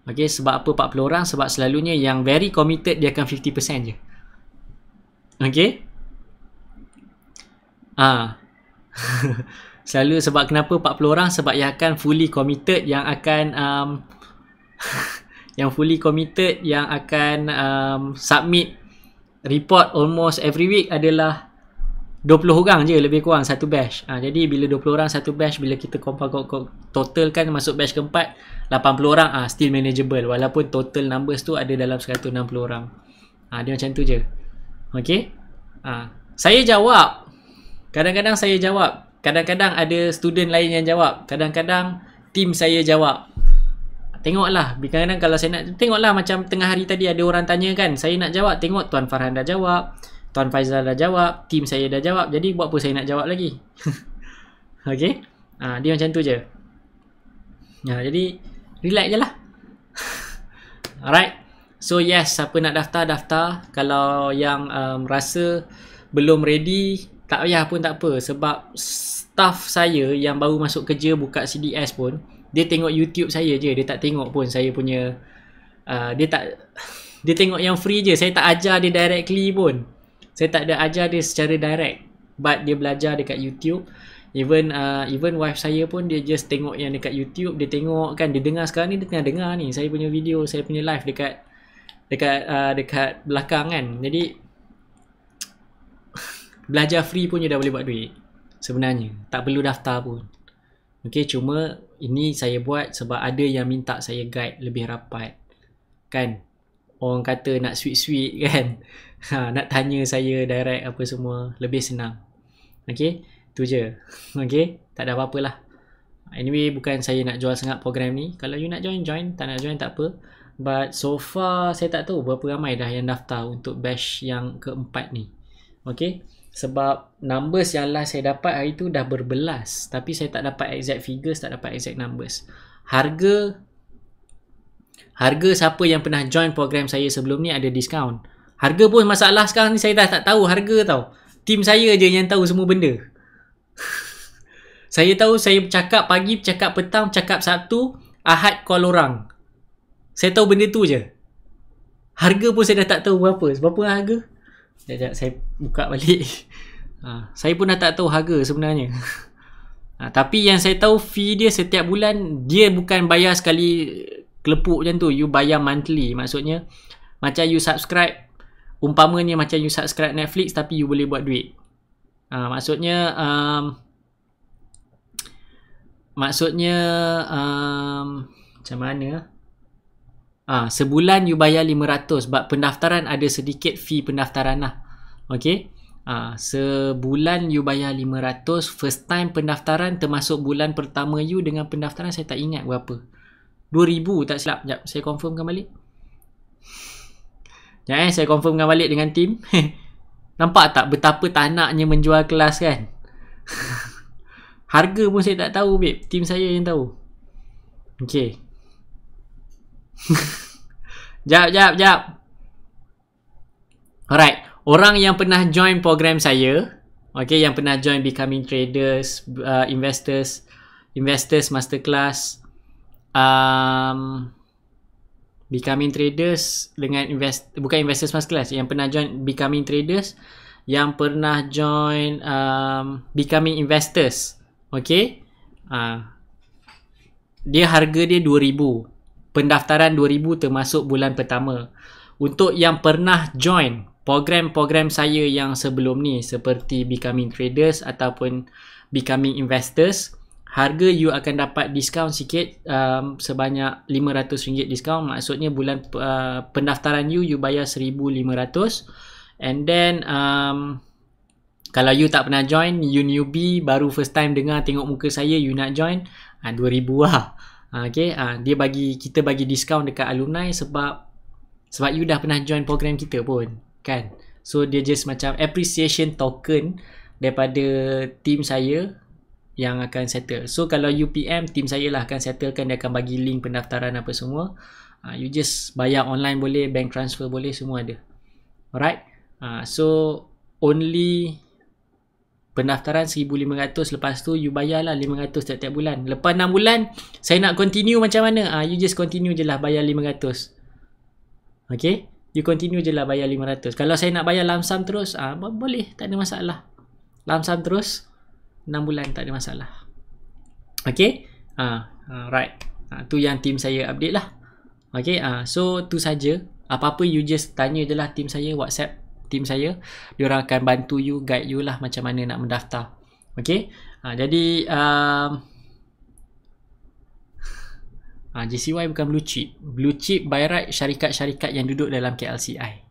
Okay, sebab apa 40 orang? Sebab selalunya yang very committed dia akan 50% je. Okay. Selalu sebab kenapa 40 orang? Sebab yang akan fully committed, yang akan yang fully committed, yang akan submit report almost every week adalah 20 orang je lebih kurang satu batch. Jadi bila 20 orang satu batch, bila kita total kan masuk batch keempat 80 orang, still manageable walaupun total numbers tu ada dalam 160 orang. Dia macam tu je. Okay. Saya jawab. Kadang-kadang saya jawab. Kadang-kadang ada student lain yang jawab. Kadang-kadang team saya jawab. Tengoklah. Kadang-kadang kalau saya nak, tengoklah macam tengah hari tadi ada orang tanya kan, saya nak jawab, tengok Tuan Farhan dah jawab, Tuan Faizal dah jawab, team saya dah jawab, jadi buat apa saya nak jawab lagi? Okay. Dia macam tu je. Jadi relax je lah. Alright. So yes, siapa nak daftar. Kalau yang rasa belum ready, tak payah pun tak apa. Sebab staff saya yang baru masuk kerja buka CDS pun, dia tengok YouTube saya je. Dia tak tengok pun saya punya dia tengok yang free je. Saya tak ajar dia directly pun. Saya tak ada ajar dia secara direct. But dia belajar dekat YouTube. Even wife saya pun dia just tengok yang dekat YouTube. Dia tengok kan, dia dengar sekarang ni, dia tengah dengar ni saya punya video, saya punya live dekat belakang kan. Jadi belajar free pun dia dah boleh buat duit sebenarnya. Tak perlu daftar pun. Okay, cuma ini saya buat sebab ada yang minta saya guide lebih rapat kan. Orang kata nak sweet-sweet kan. Nak tanya saya direct apa semua, lebih senang. Okay, tu je. Okay, tak ada apa-apa lah. Anyway, bukan saya nak jual sangat program ni. Kalau you nak join, tak nak join tak apa. But so far saya tak tahu berapa ramai dah yang daftar untuk batch yang keempat ni. Okay, sebab numbers yang last saya dapat hari tu dah berbelas, tapi saya tak dapat exact figures, tak dapat exact numbers. Harga siapa yang pernah join program saya sebelum ni ada diskaun. Harga pun masalah sekarang ni saya dah tak tahu harga tau. Tim saya je yang tahu semua benda. Saya tahu, saya bercakap pagi, bercakap petang, bercakap Sabtu, Ahad call orang. Saya tahu benda tu je. Harga pun saya dah tak tahu berapa harga. Sekejap saya buka balik. Saya pun dah tak tahu harga sebenarnya. Tapi yang saya tahu fee dia setiap bulan, dia bukan bayar sekali kelepuk macam tu. You bayar monthly. Maksudnya macam you subscribe, umpamanya macam you subscribe Netflix tapi you boleh buat duit. Maksudnya macam mana? Sebulan you bayar 500 sebab pendaftaran ada sedikit fee pendaftaran lah. Okay. Sebulan you bayar 500 first time pendaftaran, termasuk bulan pertama you dengan pendaftaran saya tak ingat berapa. 2,000 tak silap. Sekejap saya confirmkan balik. Sekejap saya confirmkan balik dengan tim. Nampak tak betapa tak naknya menjual kelas kan? Harga pun saya tak tahu babe. Tim saya yang tahu. Okay. Jap. Alright. Orang yang pernah join program saya, okay, yang pernah join Becoming Traders, Investors Masterclass, Becoming Traders dengan bukan Investors Masterclass, yang pernah join Becoming Traders, yang pernah join Becoming Investors, okay, dia harga dia 2,000. Pendaftaran 2,000 termasuk bulan pertama. Untuk yang pernah join program-program saya yang sebelum ni seperti Becoming Traders ataupun Becoming Investors, harga you akan dapat diskaun sikit, sebanyak RM500 diskaun. Maksudnya bulan pendaftaran you bayar RM1,500 And then kalau you tak pernah join, you newbie, baru first time dengar tengok muka saya, you nak join, 2,000 lah. Okay, kita bagi diskaun dekat alumni sebab you dah pernah join program kita pun, kan? So dia just macam appreciation token daripada team saya yang akan settle. So kalau UPM, team saya lah akan settlekan, dia akan bagi link pendaftaran apa semua. You just bayar online boleh, bank transfer boleh, semua ada. Alright. So only pendaftaran 1,500, lepas tu you bayarlah 500 tiap-tiap bulan. Lepas 6 bulan saya nak continue macam mana? You just continue je lah bayar 500. Okay, you continue je lah bayar 500. Kalau saya nak bayar lump sum terus, boleh, tak ada masalah. Lump sum terus 6 bulan, tak ada masalah. Okay, right. Tu yang team saya update lah. Okay, so tu saja. Apa-apa you just tanya je lah team saya, WhatsApp team saya, diorang akan bantu you, guide you lah macam mana nak mendaftar. Okay, jadi JCY bukan blue chip. Blue chip by right syarikat-syarikat yang duduk dalam KLCI,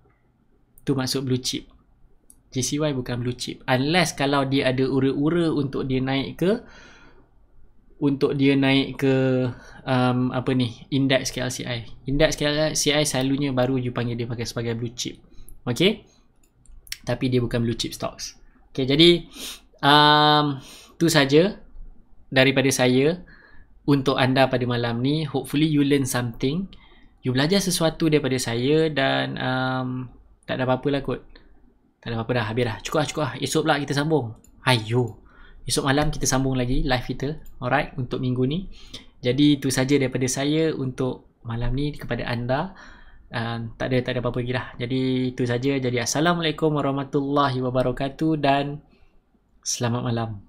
tu maksud blue chip. JCY bukan blue chip, unless kalau dia ada ura-ura untuk dia naik ke apa ni, index KLCI. Index KLCI selalunya baru you panggil dia pakai sebagai blue chip. Okay, tapi dia bukan blue chip stocks. Okay, jadi tu saja daripada saya untuk anda pada malam ni. Hopefully you learn something, you belajar sesuatu daripada saya, dan tak ada apa-apa lah kot. Tak ada apa-apa dah, habis dah, cukup lah. Esok pula kita sambung. Esok malam kita sambung lagi live kita. Alright, untuk minggu ni. Jadi itu saja daripada saya untuk malam ni kepada anda. Tak ada apa-apa lagi dah. Jadi itu saja. Jadi Assalamualaikum warahmatullahi wabarakatuh dan selamat malam.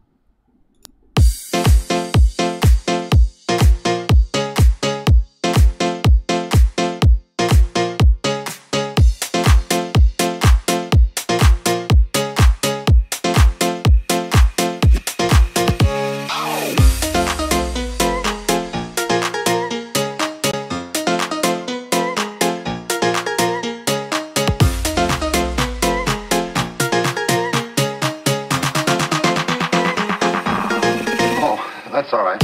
That's all right.